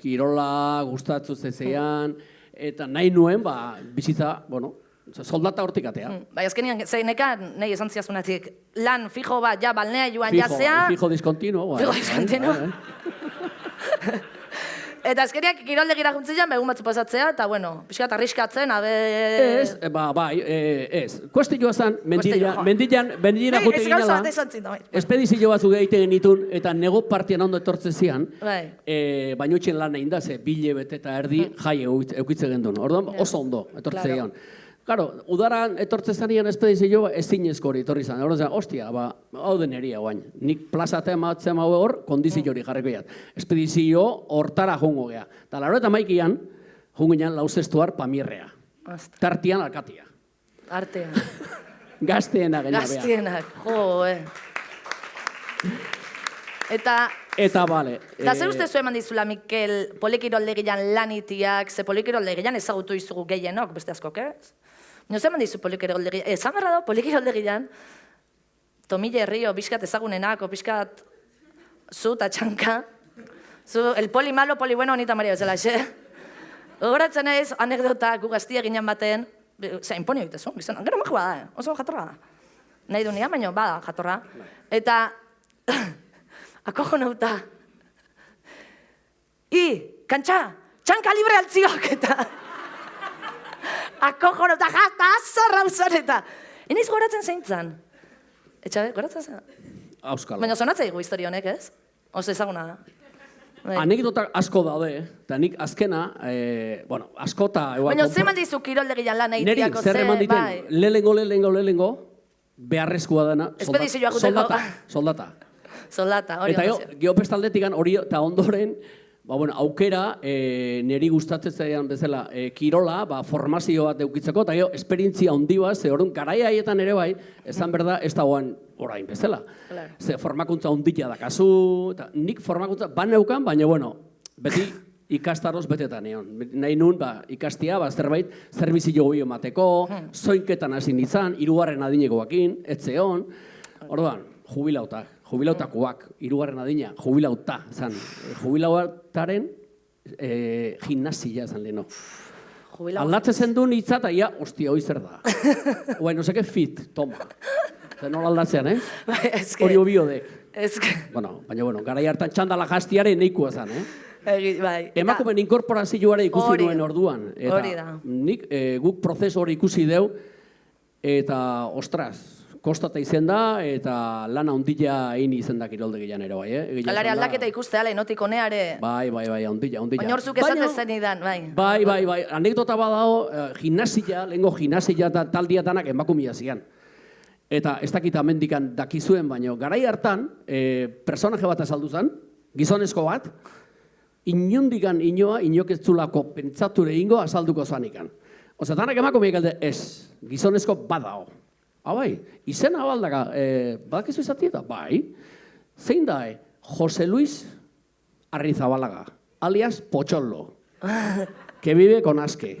kirola gustatzu zezeian, eta nahi nuen, bizitza, bueno, soldata hortik atea. Bai, azkenian, zeinekan, nahi esan ziazunatik, lan fijo bat, ja, balnea joan jazea. Fijo diskontinuo. Fijo diskontinuo. Eta azkeniak kiroldegira juntzilean, egun batzu pasatzea, eta, bueno, pixkat arriskatzen, Ez, ez. Kuestioa zen, mendian jute egin da, espedizio batzuk egiten genitun, eta nego partian ondo etortze zian, bainoetxen lan egin da, ze bile bete eta erdi jai eukitze gendun. Orduan, oso ondo etortze zian. Claro, udaran etortze zanean espedizio ezinezko hori etorri zan. Horren zan, ostia, hau deneria guain. Nik plazate ematzen hau hor, kondizio hori jarriko jat. Espedizio hortara jongo gea. Eta laro eta maikian, jongo ginen lauzestuar pamirrea. Tartian alkatia. Artean. Gazteenak gaina bea. Gazteenak, jo, Eta, bale. Eta zer uste zuen mandizula, Mikel, polikiroldegian lanitiak, ze polikiroldegian ezagutu izugu gehienok, beste askok, ez? No zer mandizu polikiroldegian, esan berra da, polikiroldegian, Tomille Rio, pixkat ezagunenako, pixkat zu eta txanka, zu, el poli malo, poli bueno, honita Maria bezala, xe? Gogoratzen ez, anekdota, gu gaztia ginen baten, zein poni egitezun, gizena, gero mejua da, oso jatorra da. Nahi du nian, baina bada jatorra. Eta, akojonauta. Txanka libre altziok, eta akojonauta, jazta, azorra uzan, eta iniz goratzen zeintzan. Etxabe, goratzen zen? Auskalo. Baina zonatzea egu historia honek, ez? Oso ezaguna da. Anekdotak asko daude, eta nik azkena, askota... Baina zer mandizu kiroldegian lan egiteako, zer eman diten, lehengo, beharrezkoa dena, espedizioa juteko. Soldata. Soldata, hori eta geopestaldetik hori eta ondoren, aukera niri gustatzen zaidan bezala kirola, formazio bat eukitzeko, eta esperientzia handi bat, ze orduan garaia haietan ere bai, esan berda ez dagoen orain bezala. Ze formakuntza handia dakazu, eta nik formakuntza baneukan, baina beti ikastaroz betetan egon. Nahi nun ikastia, zerbait zerbizio gobi emateko, zoinketan hasi nintzen, 3. adinekoakin, etzeon, orduan, jubilautakoak, 3. adina, jubilauta, zan, jubilautaren gimnasia zan leheno. Aldatze zen duen hitza eta ia, ostia, hoi zer da. No seke fit, toma. Zer nola aldatzean, hori obio dek. Baina, garai hartan txandala jaztiaren neikua zan, Emakumen inkorporazioare ikusi nuen orduan. Hori da. Nik guk prozesu hori ikusi deu, eta, ostras, kostata izen da, eta lana ondila egin izen da kiroldegian ere, bai, Alare aldaketa ikustea, lehenotik honeare. Bai, ondila. Baina horzuk esaten zen idan, bai. Bai, anekdota badao, lehenko gimnasia eta taldiatanak emakumia zian. Eta ez dakit amendikan dakizuen, baina garai hartan, personaje bat azaldu zen, gizonezko bat, inondikan inok ez zulako pentsature ingo azalduko zanikan. Oza, danak emakumeak alde, ez, gizonezko badao. Bai, izena baldaka, badakizu izati eta, bai, zein da, Jose Luis Arrizabalaga, alias Pocholo, que vive con Aske.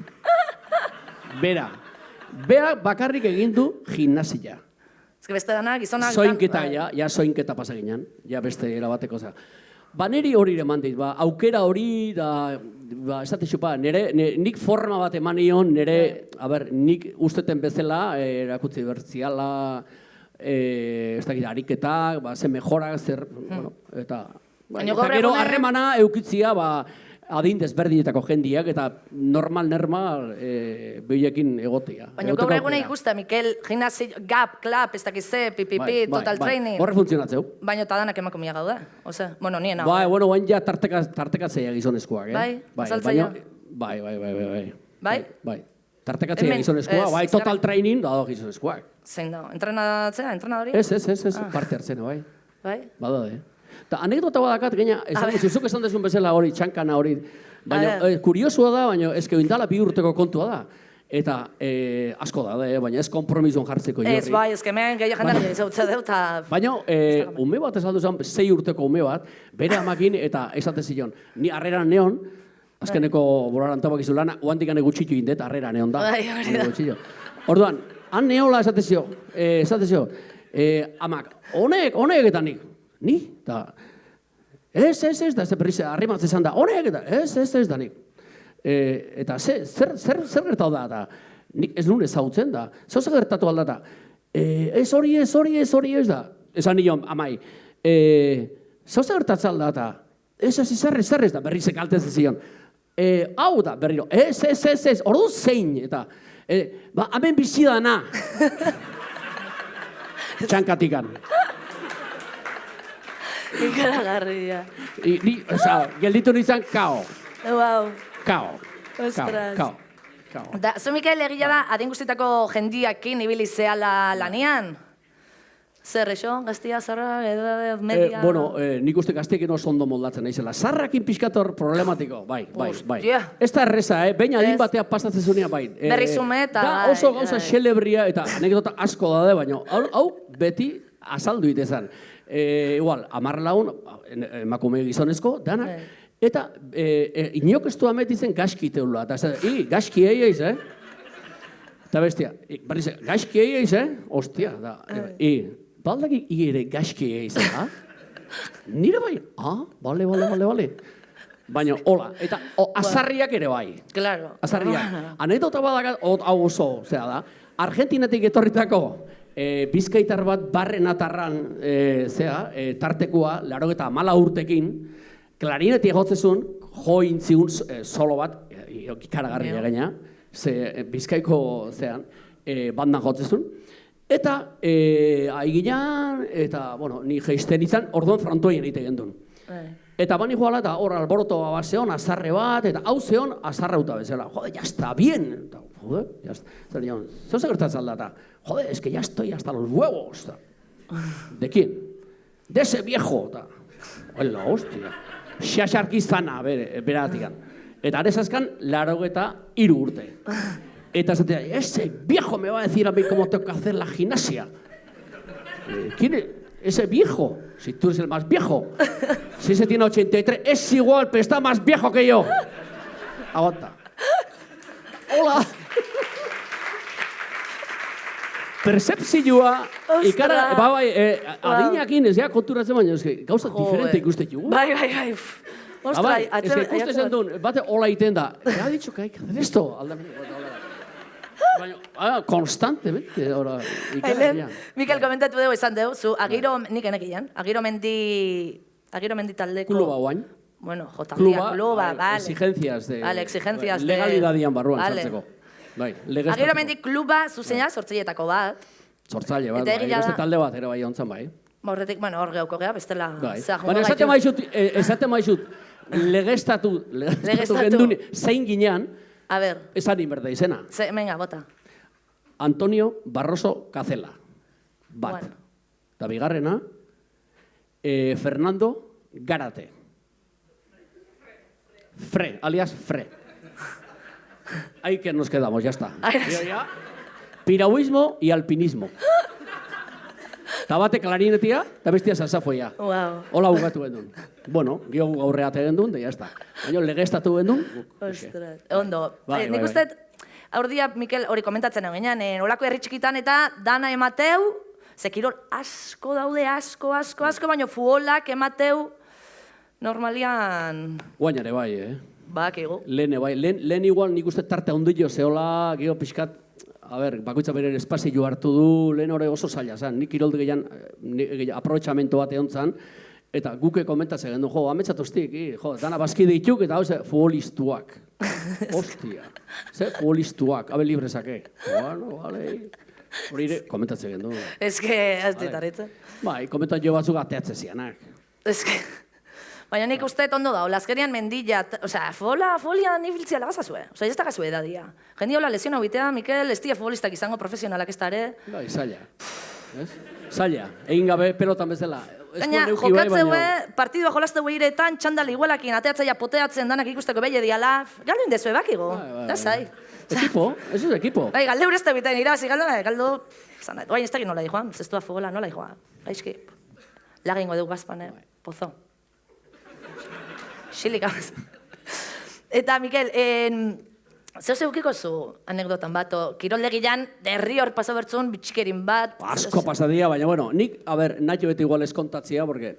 Bera bakarrik egin du gimnasia. Ez que beste dana, gizonak... Zoinketa, zoinketa pasa ginen, beste erabateko, niri hori eman dit, aukera hori, esate xupa, nik forma bat eman nion, nik usteten bezala, erakutzi bertziala, ez dakit, ariketak, ze mejorak, eta gero harremana eukitzia, adin desberdinetako jendiak, eta normal behiekin egotea. Baina gaur egune ikusta, Mikel, gimnasio, gap, klap, ez dakize, pipipi, total training. Horre funtzionatzeu. Baina eta danak emakumia gauda, nien hau. Baina ja tartekatzea gizonezkoak, azaltzaia. Bai, tartekatzea gizonezkoak, total training da gizonezkoak. Zein da, entrenatzea, entrenadori? Ez, parte hartzena, bai. Bai? Badade. Eta anekdota badakat, gaina, zuzuk esan dezun bezala hori, txankana hori, baina, kuriosua da, baina, ezke indala 2 urteko kontua da. Eta asko da, baina ez kompromisoan jartzeko jorri. Ez, bai, ezke hemen gehiago jendak ezautza dut, eta... Baina, ume bat esaldu zen, 6 urteko ume bat, bere amakin eta esate zion, ni harreran neon, azkeneko bolaran tabak izu lana, oantik gutxitu indet, harrera neon da. Bai, hori da. Orduan, han neola esate zio, amak, honek eta nik, ni? Ez, da, ez berriz, arrimatzen zan da, honek eta, ez da nik. Eta zer gertatu da, eta nik ez nuen ezautzen da, zer gertatu alda da, ez hori ez da, esan nion, amai, zer gertatzen alda da, ez da, berriz ekaltezen zion, hau da, berriro, ez, ordu zein, eta, hemen bizi dana, txankatikan. Ikaragarria. Gelditu nintzen, kao. Wow. Kao. Ostras. Da, zu Mikel egia da, adin guztietako jendiakin ibili zehala lanean? Zer, eixo? Gaztia, zarra, edad, media... Nik uste gaztiekin oso ondo moldatzen naizela. Zarrakin pixkator problematiko, bai. Yeah. Ez da erreza, behin adin batea pasatzen zunean, bai. Berrizume eta... Da oso gauza xelebria eta anekdota asko da, baina hau beti azaldu itezan. Igual, 10 lagun, emakume gizonezko, danak, eta inok ez du ametitzen gaski teula. Eta gaski eiz, Eta bestia, gaski eiz, Ostia, da, baldaki ere gaski eiz, Nire bai, bale. Baina, hola, eta azarriak ere bai. Claro. Azarriak. Anekdota badakat, hau oso, zera da, Argentinatik etorritako, Bizkaitar bat barren atarran, tartekoa, 84 urtekin, klarineti egotzezun, jo intziun solo bat, ikaragarria gaina, Bizkaiko bandan jotzezun, eta aiginan, eta, ni geisten izan, orduan frontoien egite gendun. Eta bani joala, eta hor alboroto bat zeon, azarre bat, eta hau zeon, azarrauta bezala. Jode, ya está bien. Jode, ya está. Zer gertatzen aldata? Jode, es que ya estoy hasta los huevos. ¿De quién? De ese viejo. Hola, hostia. Xaxarkizana, beratikan. Eta arezazkan, 83 urte. Eta zatea, ese viejo me va a decir a mí cómo tengo que hacer la gimnasia. ¿Quién es? Ese viejo. Si tú eres el más viejo. Si ese tiene 83, es igual, pero está más viejo que yo. Aguanta. Hola. Percepzioa, ikara, adinakin ez, konturatzen baina, gauza diferente ikuste jugu. Bai. Ostra, ez ikusten duen, bate hola iten da. Ha dicho que hay que hacer esto. Baina, konstantemente, ahora, ikara. Mikel, komentatu dugu esan dugu, zu, agiro, nik enekian, agiro mendi taldeko... Kluba guain. Bueno, jotamia, kluba, vale. Exigencias de... Vale, exigencias de... Legalidadian barruan sartzeko. Agiro mendi kluba zuzeina sortzailetako bat. Sortzaile bat, beste talde bat ere bai ontzan bai. Horretik, hor geuko geha, bestela... Baina esaten maizut, legestatu gendun zein ginean, esan inberda izena. Venga, bota. Antonio Barroso Cazela. Bat. Eta bigarrena, Fernando Garate. Fre, alias Fre. Ahí que nos quedamos, ya está. Piragüismo y alpinismo. Eta bate klarinetia, eta bestia salsafoia. Hola bugatu gendun. Bueno, gio gaurreate gendun, da ya está. Baina legestatu gendun. Ostras, ondo. Nik uste, aurdia, Mikel, hori komentatzen eginean, olako herri txikitan eta dana emateu, zekirol asko daude, asko, baina fuolak emateu normalian... Guainare bai, Bakigu. Lehen igual nik uste tarte ondillo zehola, gio pixkat, bakoitza beren espazio hartu du, lehen hori oso zaila zan, nik kirolde gehian aprobetxamento bat egon zan, eta guke komentatzen gendu, ametsatuztik, dana bazkide dituk, eta hau ze, futbolistuak. Ostia, ze futbolistuak, abe librezake. Bueno, vale. Hori ere, komentatzen gendu. Ez que, ez ditarritzen. Bai, komentatio batzuk ateatzen zianak. Ez que... Baina nik uste ondo da, olazkerian mendilla, osea, folia nibiltzia lagazazue. Osea, ez da edad dia. Jendi hola lesion hau bitea, Mikel, ez dia futbolistak izango profesionalak ez da ere. Bai, zaila. Ez? Zaila, egin gabe pelotan bezala. Baina, jokatzeue, partidua jolazteue iretan, txandal igualakin, ateatzaia poteatzen danak ikusteko behi ediala, galdu indezue bakigo, da zai. Ekipo, eso es ekipo. Bai, galde urezte biten irabazi, galdu, zanat, oain ez dakit nola dijoan, zestua fugola, nola dijoan, gaizki, lagingo dugu bazpan, pozo. Xilik, amaz. Eta, Mikel, zeu zeukiko zu anekdotan bat, kiroldegian derri hor pasa bertzun, bitxikerin bat. Asko pasadia, baina, bueno, nik, a ber, nahi beti igual eskontatzia, porque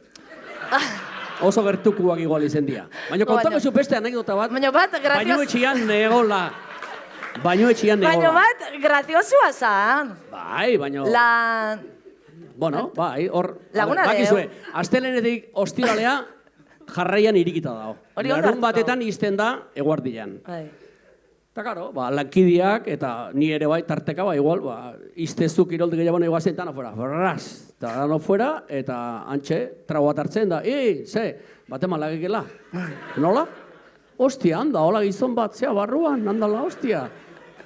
oso gertukuak igual izen dia. Baina, kontako zu beste anekdota bat, baina bat, baino etxian negola. Baino etxian negola. Baina bat, graziosua zan. Bai, baina... Bueno, bai, hor... Laguna deu. Bakizue, astelenetik ostiralea jarraian irikita dago. Larun batetan izten da eguardian. Eta, karo, lankidiak eta ni ere bai tarteka, igual, iztezu kiroldik gehiago nahi guazen, eta afuera, raz, eta afuera, eta antxe, trago bat hartzen da, bate malagekela. Nola? Ostia, handa, hola gizon bat, zea, barruan, handala, ostia.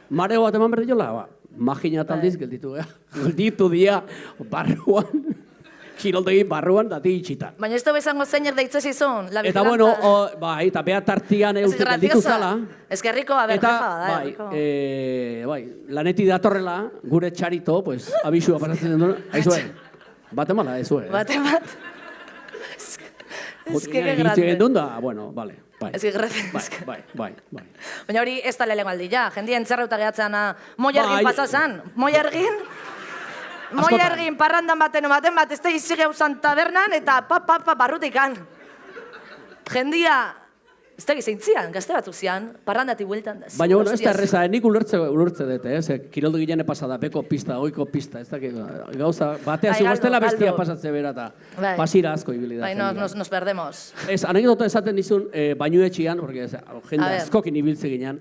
Mareo bat eman berdiola, magina taldiz gelditu, gelditu dia, barruan. Kiroldegi barruan dati itxita. Baina ez da bezango zeinek deitzez izun, la vigilanta. Eta bueno, bai, eta beha tartian euste gelditu zala. Ez gerriko, a ber, jefa, da, erriko. Bai, laneti datorrela, gure txarito, pues, abisua pasatzen duen, aizue, bate mala, aizue. Bate bat. Ez que grande. Egitze gendun da, bueno, vale, bai. Ez que grande. Bai. Baina hori ez da lehenengo aldia, jendia entzerrauta gehatzen Moiergin pasazan, Moiergin parrandan baten bat, ez da izi geuzan tabernan, eta barrutikan. Jendia, ez da gizeintzian, gazte batzuk zian, parrandatik bueltan da. Baina, bueno, ez da erreza, nik ulertze dute, kiroldu gilene pasada, beko pista, oiko pista, ez da, gauza, batea zigoztela bestia pasatze bera, eta pasira asko ibili da. Bai, nos perdemos. Ez, anekdota esaten dizun, bainu etxian, porque jende askokin ibiltze ginean,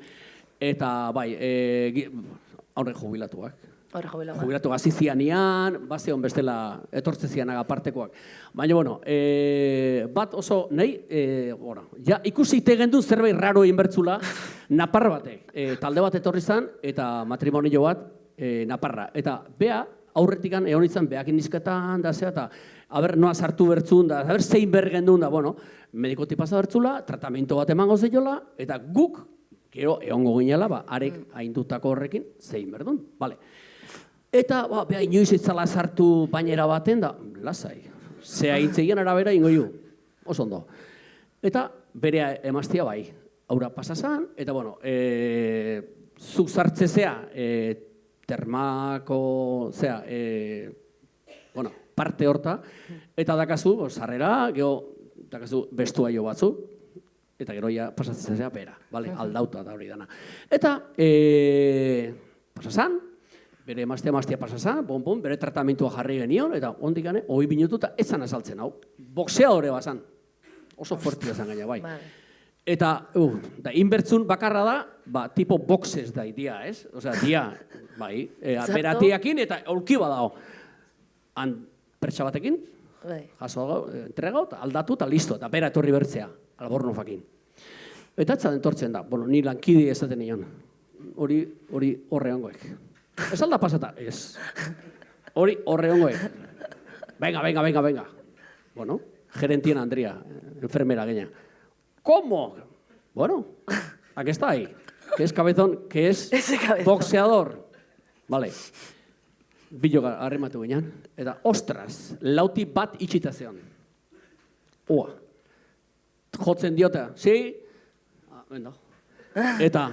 eta, bai, aurre jubilatuak. Jubilatu gazi zianian, bazion bestela etortze zianak apartekoak. Baina, bueno, bat oso nahi, ja ikusi tegen du zerbait raro egin bertzula, napar batek, talde bat etorri zan, eta matrimonio bat, naparra. Eta bea, aurretikan egon izan, beakin nizketan, da zea, eta haber, noa sartu bertzun, da, haber, zein bergendun, da, bueno, medikoti pasa bertzula, tratamiento bat emango zeiola, eta guk, gero, egongo ginela, arek haindutako horrekin, zein berdun, bale. Eta, beha, inoiz ez zala sartu bainera baten da, lasai. Zea hitzegian arabera ingo ju, oso ondo. Eta bere emaztia bai, aurra pasazan, eta bueno, zuk sartzezea, termako, zea, bueno, parte horta, eta dakazu, sarrera, gero, dakazu bestuaio batzu, eta gero ja pasatzezea bera, bale, aldauta da hori dana. Eta, pasazan, bere emaztea pasazan, bere tratamentua jarri genion, eta ondik gane, 20 minutu eta ez zan azaltzen hau. Boxeadore bazan. Oso fuertia zan gaina, bai. Eta, inbertzun bakarra da, tipo boxes da idia, ez? Osea, dia, bai, beratiakin eta aulki badao. Han pertsa batekin, jaso entregau, aldatu eta listo, eta bera etorri bertzea, albornofakin. Eta etzan entortzen da, bueno, ni lankidi ezaten nion. Hori horreangoek. Ez alda pasata, ez. Hori horreongoek. Venga. Bueno, gerentien Andrea, enfermera geña. ¿Cómo? Bueno, aquí está ahí. Que es cabezón, que es boxeador. Vale. Biloga arrematu ginean. Eta, ostras, lauti bat itxitazean. Ua. Jotzen diota, si? Vendo. Eta,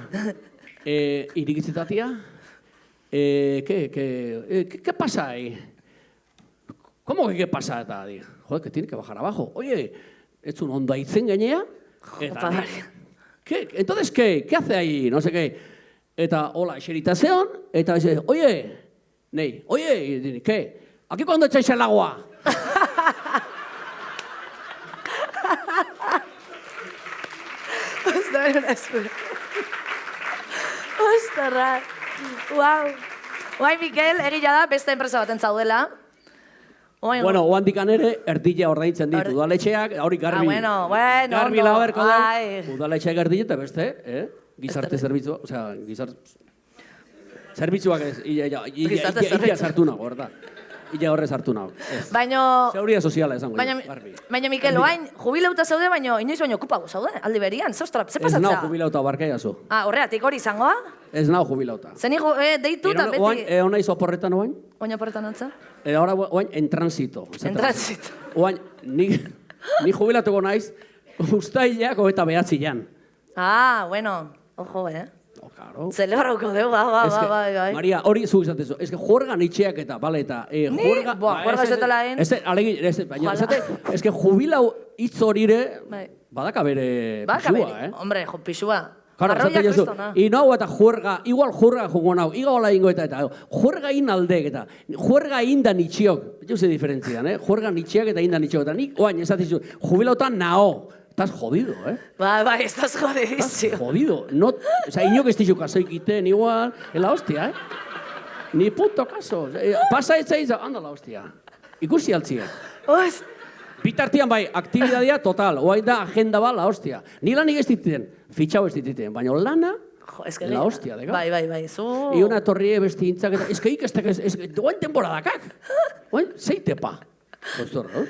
irikitzitatia, ¿qué pasa ahí? ¿Cómo que qué pasa? Joder, que tiene que bajar abajo. Oye, es un onda itzen gainea. Entonces, ¿qué hace ahí? No sé qué. Eta, hola, eseritazeon. Eta dice, oye, ¿qué? ¿Aquí cuando echáis el agua? Ostarra. Wow. Oai, Mikel, egia da, beste enpresa baten zaudela. Bueno, oandikan ere, erdila ordaintzen ditu. Udaletxeak, hori garbi. Garbi laberko da. Udaletxeak erdila eta beste, gizarte zerbitzua, osea, zerbitzuak ez, ia sartu nago, horta. Ila horrez hartu nago. Ez. Baino, Seguridad soziala esango baina, jo, garbi. baina Mikel, oain, jubileuta zaude, baino inoiz baino okupago zaude, aldi berian, zostra, ze Ez nao pasatza? jubilauta barkaiazu. Horreatik hori izangoa? Ez nao jubilauta. Zeni deitu eta Oain, beti... onaiz oporretan oain? Oina porretan antza? Ahora oain en tránsito. En tránsito. Oain, ni jubilatuko naiz, ustailak eta behatzian. Bueno, ojo, Oh, claro. Celebrauko deu, bai. Maria, hori zu izatezu. Ez que juergan itxeak eta, bale, eta... Juerga... Juerga ez dutela egin. Baina, ez que jubilau hitz horire, Bai. badaka bere Baka pisua, beri, hombre, pisua. Claro, Arroiak esate jozu, kristona. inau eta juerga, igual juerga jongo nau, igual ingo eta juerga in aldek eta juerga indan itxiok. Beti ze diferentzian, juerga itxiak eta indan itxiok. Eta nik, oain, esatizu, jubilautan nao. Estás jodido, Bai, estás jodidísimo. Jodido. No, o sea, inok ez dizu kasoikiten igual, en la hostia, Ni puto caso. Pasa etzaiza, anda la hostia. Ikusi altzie. Bitartian bai, aktibidadia total. Oain da agenda ba, la hostia. Ni lanik ez dititen, fitxau ez dititen, baina lana, la hostia, dega. Bai, zu... Iona torrie besti intzak eta, ez que ikestak ez, oain temporadakak. Oain, zeitepa. Ostor, no?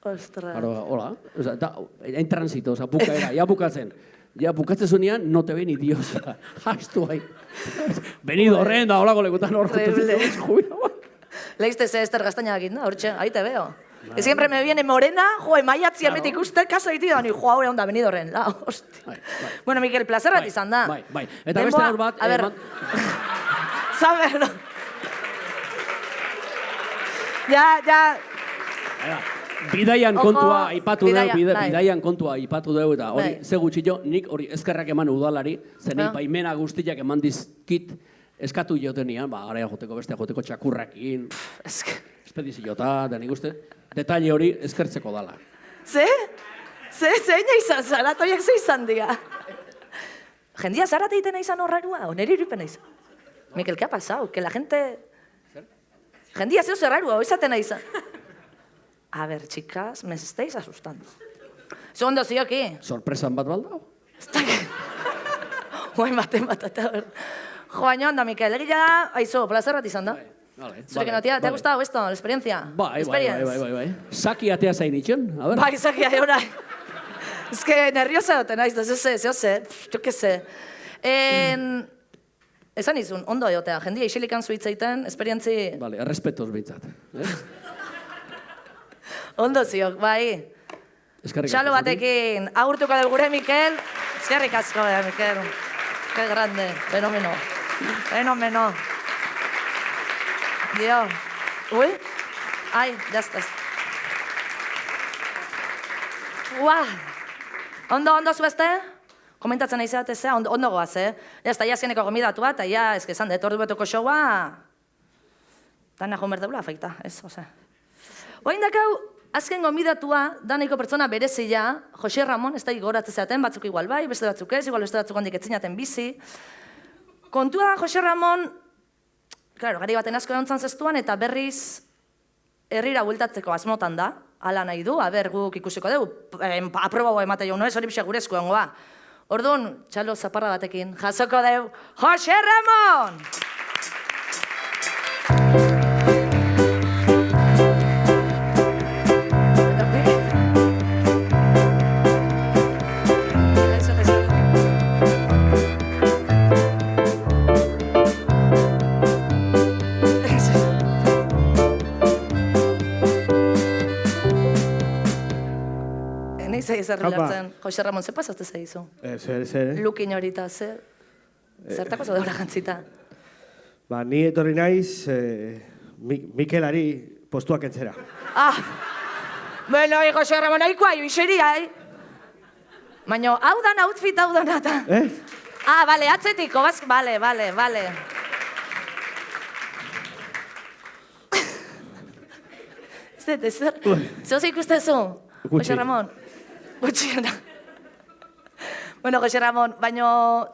Ostras. Claro, hola. O sea, en tránsito, o sea, bukaera, ya bukatzen. Ja, bukatzen zunean, no te ven ni Dios. Hastu bai. Venido horren da, holako lekutan hor. Horrible. Leizte ze Ester Gaztaina egin da, hortxe, ahí te veo. Y siempre me viene morena, maiatzi hemet ikuste, kaso egiti da, ni haure onda venido horren, la, hostia. Bueno, Mikel, placer bat izan da. Bai. Eta beste hor bat... A ver, saber, no. Ja. Bidaian kontua aipatu dugu, bai. bidaian kontua aipatu dugu, eta hori, ze gutxillo, nik hori eskerrak eman udalari, zenei baimena guztiak eman dizkit, eskatu jotenian, gara joteko, bestea joteko txakurrakin, espediziota, da nik uste, detalle hori eskertzeko dala. Zeina izan, zaratoiak ze izan dira. Jendia zarate egiten izan horrarua, oneri iripena izan. Mikel, ¿qué ha pasado? Que la gente... Jendia zeu zerrarua, oizaten izan. A ver, chicas, me estáis asustando. Segundo, sí, aquí. Sorpresan bat baldao? Oain baten bat, eta hor. Jo, baina onda, Mikel, egia da, aizu, placer bat izan da. Zure que no, tía, ¿te ha gustado esto, la experiencia? Bai. Saki atea zain itxen, a ver. Bai, saki atea, Es que nerviosa duten naiz, zehose, jo que se. Esan izun, ondo egotea, jendia isilikan zuitzaiten, esperientzi... Vale, errespetoz behitzat. Ondo ziok, bai. Txalo batekin, agurtuko dugu gure, Mikel. Eskerrik asko, Mikel. Que grande, fenomeno. Dio. Uy, ai, ya estás. Ondo zuezte? Komentatzen nahi zeatezea, ondo goaz, Ya está, ya azkeneko gomidatu bat, eta ya, ez que esan, detordu betuko showa... Dana joan berdeula, afeita, ez, ose. Oain dakau, azken gomidatua, daneko pertsona berezia, Jose Ramon, ez da gogoratzen zeaten, batzuk igual bai, beste batzuk ez, igual beste batzuk handik etzinaten bizi. Kontua Jose Ramon, claro, gari baten asko egontzan zestuan, eta berriz herrira bueltatzeko asmotan da, ala nahi du, aber guk ikusiko dugu, aprobago emate jo, no ez hori bixe gure eskuengo ba. Orduan, txalo zaparra batekin, jasoko dugu, Jose Ramon! Zer rilatzen, Jose Ramon, ze pasazte zaizu? Zer. Lukin horita, zertako zaudela jantzita? Ni etorri naiz Mikelari postuak entzera. Bueno, Jose Ramon, haikoa, ibixeria, Baina, hau dan outfit, hau dan eta. Bale, atzetiko, bale. Ez zer? Zehoz ikustezu, Jose Ramon? Gutxiena. Bueno, Jose Ramon, baina,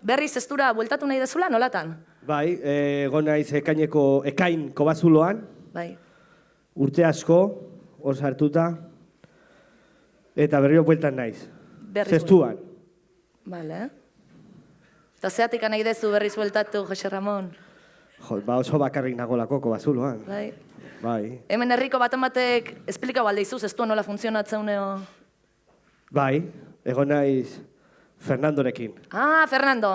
berriz ez dura bueltatu nahi dezula, nolatan? Bai, egon naiz ekain kobazuloan. Bai. Urte asko, hor sartuta. Eta berriro bueltan naiz. Zestuan. Bale. Eta zeatik nahi dezu berriz bueltatu, Jose Ramon? Jo, oso bakarrik nagolako kobazuloan. Bai. Bai, Hemen herriko baten batek esplikau alde izuz, ez du nola funtzionatzen uneo. bai, egon naiz Fernandorekin. Ah, Fernando.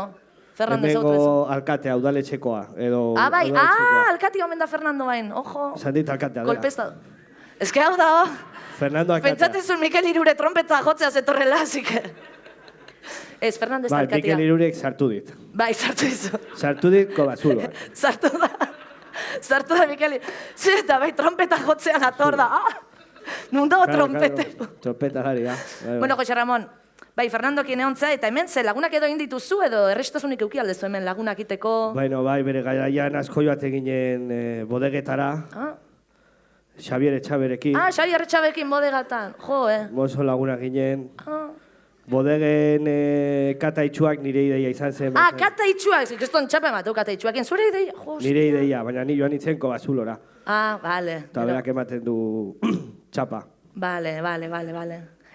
Fernando ezautu ez. Hemengo alkatea, udaletxekoa, edo... Ah, bai, udaletxekoa. alkati omen da Fernando bain, ojo. Esan dit alkatea, dela. Kolpesta. Ez que hau da, Fernando alkatea. pentsatezun Mikel Irure trompeta jotzea zetorrela, así que... Ez, Fernando ez da Bai, alkatia. Mikel Irurek sartu dit. Bai, sartu izu. Sartu dit Kobazuloan. Sartu da. Sartu da, Mikel. Eta bai, trompeta jotzean ator da. Ah, nun dago trompete. Trompeta gari, ja. Bai, Bueno, bai. Jose Ramon, bai, Fernandokin egon zea, eta hemen ze lagunak edo indituzu edo errestasunik euki aldezu hemen lagunak iteko. Bueno, bai, bere garaian asko joate ginen bodegetara, Ah, Xabier Etxaberekin, Xabi Erretxabekin bodegatan, jo, mozo laguna ginen, Ah, bodegen kata itxuak nire ideia izan zen. kata itxuak, zikeston txapen bateu kata itxuakin, zure ideia, jo. Nire ideia, baina ni joan itzen Kobazulora. Ah, bale. Eta berak ematen du txapa. Bale.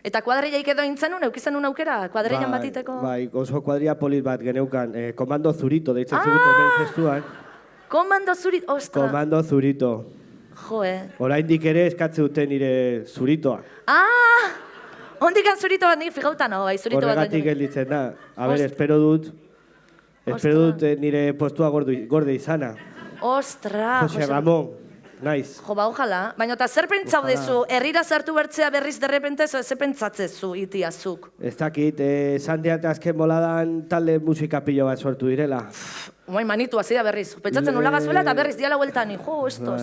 Eta kuadrillaik edo intzen un, eukizen un aukera, kuadrillan Bai, batiteko. Bai, oso kuadria polit bat geneukan, komando zurito, deitzen ziguten hemen festuan. Komando zurit, ostra. Komando zurito. Jo, Oraindik ere eskatze dute nire zuritoa. Ah! Ondikan zurito bat nik figauta no, bai, zurito bat. Horregatik gelditzen da. A ber, Ost- espero dut nire postua gorde izana. Ostra, Jose Ramon, naiz. Jo, ba, ojala. Baina eta zer pentsau Ojalá. dezu, herrira sartu bertzea berriz derrepente, ze pentsatzezu itiazuk? Ez dakit, esan diat azken boladan talde musika pilo bat sortu direla. Oain manitu hasi da berriz. Pentsatzen nula gazuela eta berriz diala hueltan, jo, esto,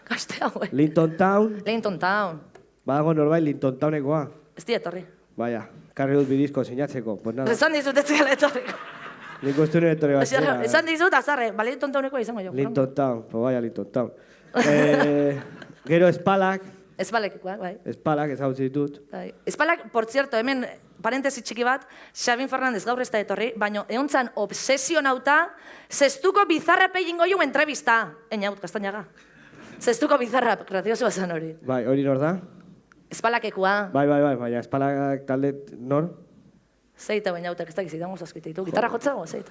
gazte hau. Linton Town, Leighton Town. badago norbait Linton Townekoa. Ez dietorri. Baina, karri dut bidizko sinatzeko. Pues nada, Esan dizut ez zela etorriko. nik uste nire etorri bat zera. Esan dizut, azarre, ba, Leighton Townekoa izango jo. Linton Town, pues vaya Linton Town. Gero espalak, Ez balekikoak, bai. espalak ezagutzen ditut. Bai. Espalak, por cierto, hemen parentesi txiki bat, Xabin Fernandez gaur ez da etorri, baina egontzan obsesionauta, zestuko bizarra pegingo jo entrevista. Einaut, Castañaga. Zestuko bizarra, grazioso bazan hori. Bai, hori nor da? Espalakekua, Bai, baina espalak talde nor? zeite bainautek, ez dakiz, idango zazkiteitu. Gitarra jotzago, zeite.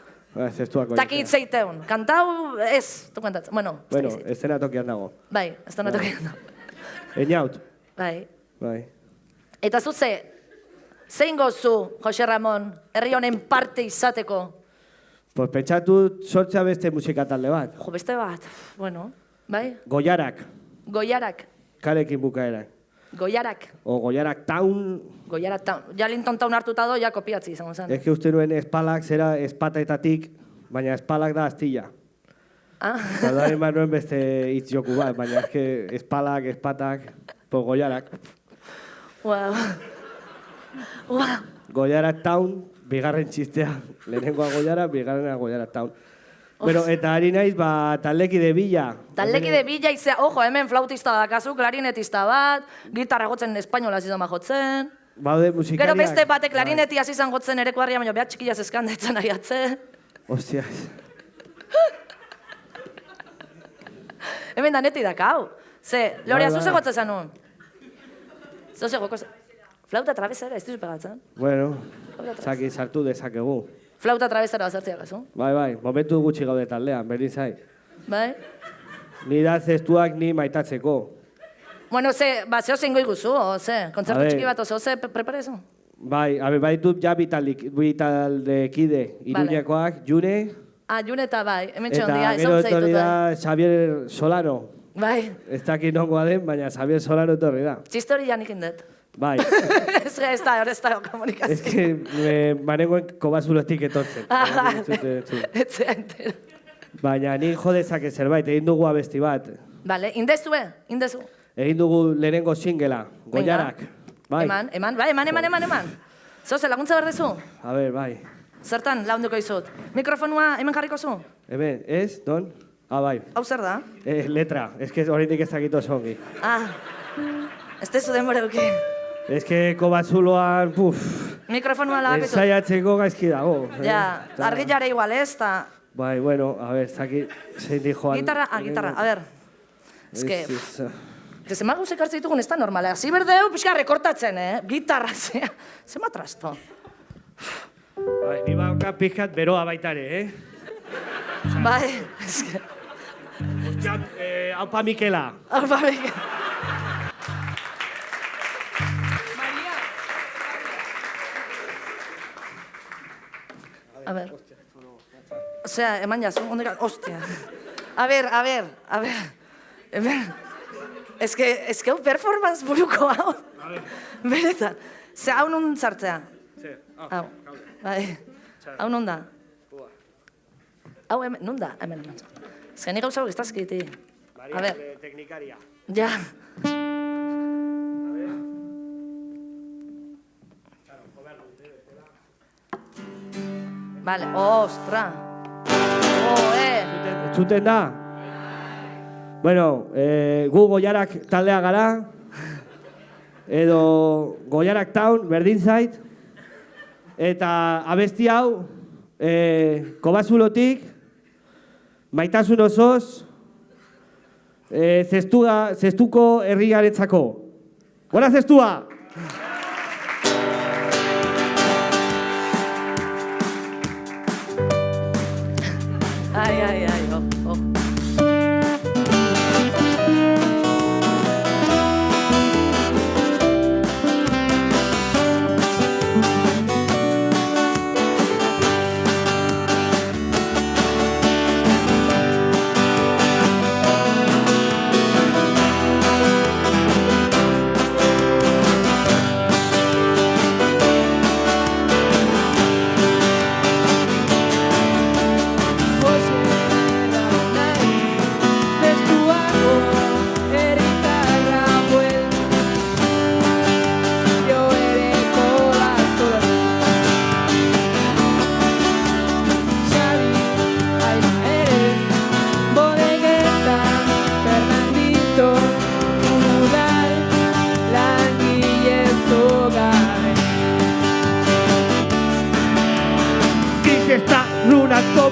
Zestuak hori. Takit zeiteun, kantau, ez, tu kantatzen. Bueno, ez Bueno, dakiz. estena tokian dago. Bai, ez da natokean da. Einaut, Bai. bai. Eta zuze, zein gozu, Jose Ramon, herri honen parte izateko? Pues pentsatu sortzea beste musika talde bat. Jo, beste bat, bueno, bai? Goiarak, Goiarak, karekin bukaerak. Goiarak, O Goiarak Town, Goiarak Town. Ja Linton Town hartuta do, ja kopiatzi izango zen. eske uste nuen espalak zera espataetatik, baina espalak da astilla. Ah, Eta da eman nuen beste hitz joku bat, baina eske espalak, espatak, pues Goiarak. wow. Wow. Goiarak Town, bigarren txistea. Lehenengoa Goiarak, bigarrena Goiarak Town. Bueno, eta ari naiz, taldeki de Villa. Taldeki de Villa izea, ojo, hemen flautista dakazu, klarinetista bat, gitarra jotzen espainolaz izan jotzen. Baude musikariak. Gero beste batek klarinetiaz izan jotzen ere kuarria, baina behar txikilaz eskandetzen aiatze. Ostia. Hemen daneti dakau. Ze, Lorea, Bai, bai. zuze gotzen zanun? Zuze goko zen. Flauta trabezera, ez dizu pegatzen? Bueno, zaki sartu dezakegu. Flauta trabezera bazartzea gazu. Bai, momentu gutxi gaude taldean, berdin zai. Bai? Ni da zestuak ni maitatzeko. Bueno, ze, ba, zeo zein goi guzu, ze, kontzertu A ver. txiki bat oso, ze, preparezu? Bai, baditut ja bi taldekide. Iruñekoak, June, Ah, June eta bai, hemen txon eta dia, gero esan etorri zaitut, bai. da Xavier Solano. Bai, Ez dakit nongoa den, baina Xavier Solano etorri da. txistori janik indet. Bai, Ez da komunikazio. ez que manengoen kobazulotik etortzen. Ah, Entzute. etzea entero. Baina ni jodezake zerbait, egin dugu abesti bat. Bale, indezue, indezu. Egin dugu lehenengo singela, Goiarak. Bai, Eman, bai, eman. Zoze, laguntza berdezu? a ber, bai. Zertan launduko izut? Mikrofonua hemen jarriko zu? Hemen, ez, don? Ah, bai. Hau zer da? Letra, ez que oraindik ez dakit oso ongi. Ah, ez tezu denbora eduki. Ez que kobazuloan, puf, Mikrofonua lagak izut. ensaiatzeko gaizki dago. Ja, argilare igual ez, eta... Bai, bueno, a ver, zaki, zein di joan. Gitarra, gitarra, a ber. Ez que, Ez, que zema gauzek hartzen ditugun ez da normala. Hasi berdeu, pixka rekortatzen, Gitarra, zema trasto. Bai, ni bauka pizkat beroa baitare, Bai, ez que... Aupa Mikela. Aupa Mikel. A ver. Osea, eman jazu, ondera, ostia. A ver. Ez que hau performance buruko hau. Benetan. Ze hau nun sartzea. Hau. Bai. Hau nun da. Hau hemen, nun da? Hemen. Ez que ni gauza hau giztazkiti. A ver. Teknikaria. Ja. Vale, ostra. Zuten da? Bueno, gu Goiarak taldea gara, edo Goiarak Town, berdin zait, eta abesti hau, Kobazulotik, maitasun osoz, zestuko herriarentzako. Gora zestua! Ai, oh.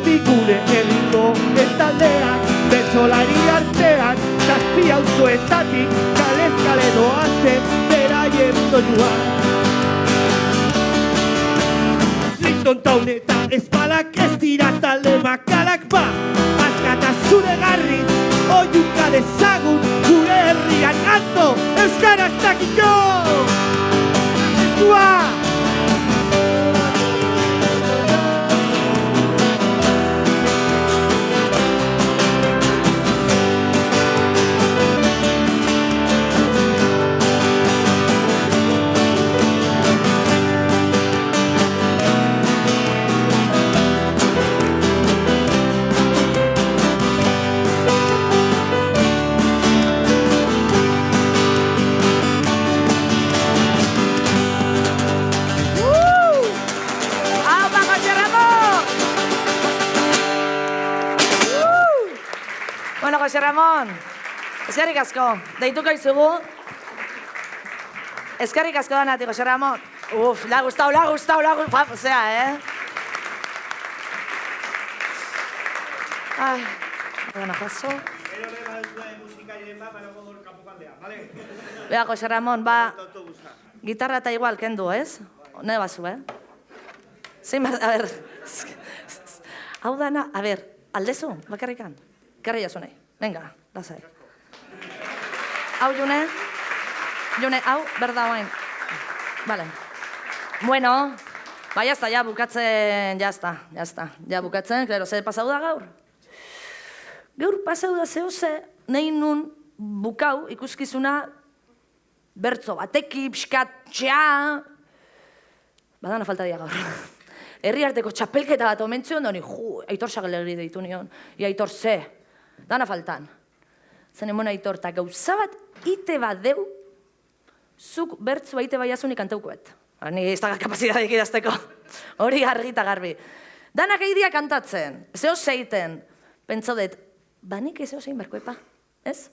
Gure herriko taldeak, bertsolari artean, zazpi auzoetatik, kalez kale doazen, beraien doinuan. Linton Town eta Ezpalak ez dira talde makalak ba, askatasun egarriz, oiuka dezagun, gure herrian ando, euskaraz dakiko! Estua! Bueno, Jose Ramon, eskerrik asko, deituko izugu. Eskerrik asko danati, Jose Ramon. Uf, la gustau, osea, Ai, bueno, jaso. Bea, Jose Ramon, ba, gitarra eta igual kendu, ez? Ne bazu, Zein bat, a ber, hau dana, a ber, aldezu, bakarrikan. Kerri jasu nahi, venga, lasai. Hau, June, hau, berda guain. Vale. Bueno, ba, jazta, ja bukatzen, ja bukatzen, klaro, ze pasau da gaur? Gaur pasau da zehose, nahi nun bukau ikuskizuna bertzo bateki, pixkat, txea, badana falta dia gaur. Herri arteko txapelketa bat omentzion, doni, Aitor Sagelegri deitu nion, Aitor ze, dana faltan. Zen emona Aitor, eta gauza bat ite bat deu, zuk bertzua ite baiazunik kantaukoet. Ni ez da kapazitateik idazteko, hori argi eta garbi. Danak eidia kantatzen, zeo zeiten, pentso dut, banik ez zeo zein berko epa, ez?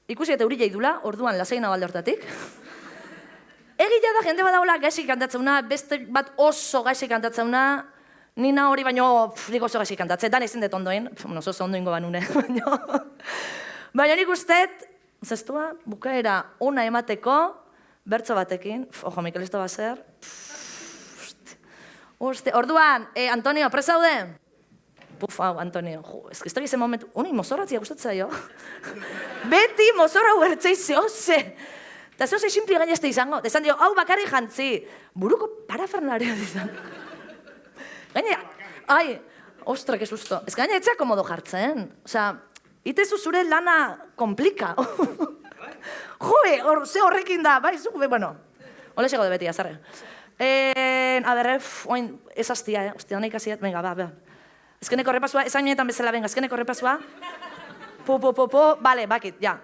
Ikusi eta uri jaidula, orduan lasaina balde hortatik. Egia da, jende badaula gaixik kantatzeuna, beste bat oso gaixik kantatzeuna, nina hori baino, nik oso gaixik kantatzen, dan ezin dut ondoen, oso ondoingo banune, baina nik usteet, zestua, bukaera ona emateko, bertso batekin, ojo, Mikel, esto va a ser, orduan, Antonio, prest zaude? Puf, hau, Antonio, jo, ez que zen momentu, honi mozorratzia gustatzen zaio. Beti mozorra huertzei zehose. Eta zehose simpli gainezte izango. Eta esan dio, hau bakarri jantzi. Buruko parafernarea izan. Gaine, ai, ostra, que susto. Ez gaine etzea komodo jartzen. Osea, itezu zure lana komplika. Joe, ze horrekin da, bai, zu, bueno. Ole sego de beti, azarre. A ber, oin, ez hastia, Ostia, nahi kasiat, venga, ba. Ezkeneko repasua, esan minetan bezala, venga, ezkeneko repasua. Po, vale, bakit, ja.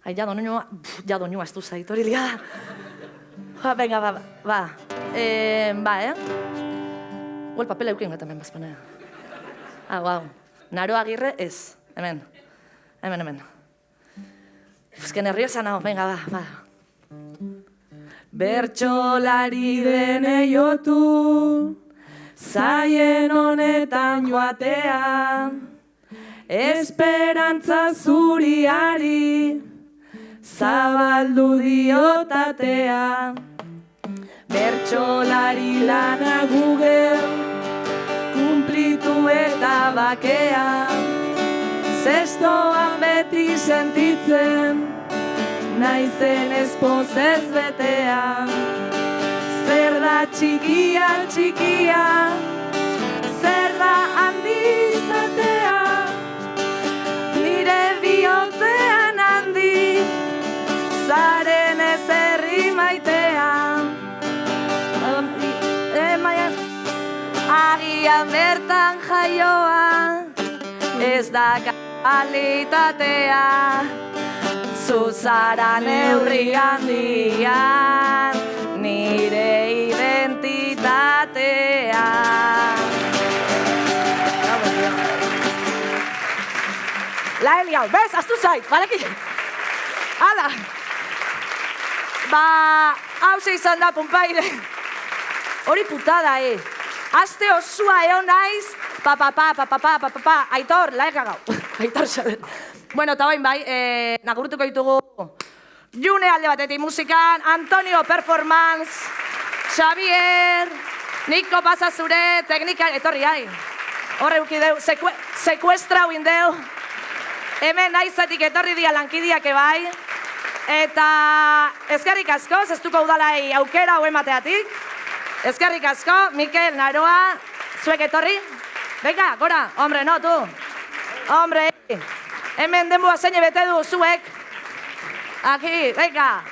Ai, ja doinua ez du zait, hori liada. Venga, ba. Huel papela euken gata hemen bazpanea. Guau. Naro Agirre ez. Hemen. Ezken nerviosa nao, venga, ba. Bertsolari denei otu, zaien honetan joatea, esperantza zuriari, zabaldu diotatea. Bertsolari lana Google, kumplitu eta bakea, zestoan beti sentitzen, naizen espozez betea. Zer da txikia, zer da handizatea, nire bihotzean handi, zaren ezerri maitea. Agian bertan jaioa, ez da kalitatea, zuzara neurri handian, nire identitatea. La Eliau, bez, aztu zait, balekin? Hala! Hauze izan da, Punpaire. Hori putada, Aste osua egon naiz, Aitor, laeka gau. Aitor xaber. Bueno, eta bain bai, nagurutuko ditugu June alde batetik musikan, Antonio performance, Xavier, Niko pasa zure, teknika, etorri hai. Horre ukideu, sekuestra uindeu. Hemen naizatik etorri dia lankidiak ebai. Eta eskerrik asko, zestuko udalai aukera hau emateatik. Eskerrik asko, Mikel, Naroa, zuek etorri. Venga, gora, hombre, no, tu. Hombre, hemen denboa zeine bete du zuek. Aquí, venga.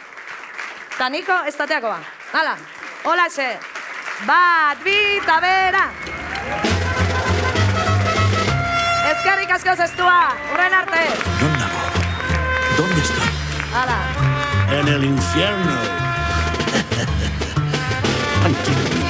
Ta Niko, ez tateako ba. Hala, hola xe. Bat, bi, ta bera. Eskerrik asko zestua, urren arte. Non nago? ¿Dónde estoy? Hala. En el infierno. Tranquilo.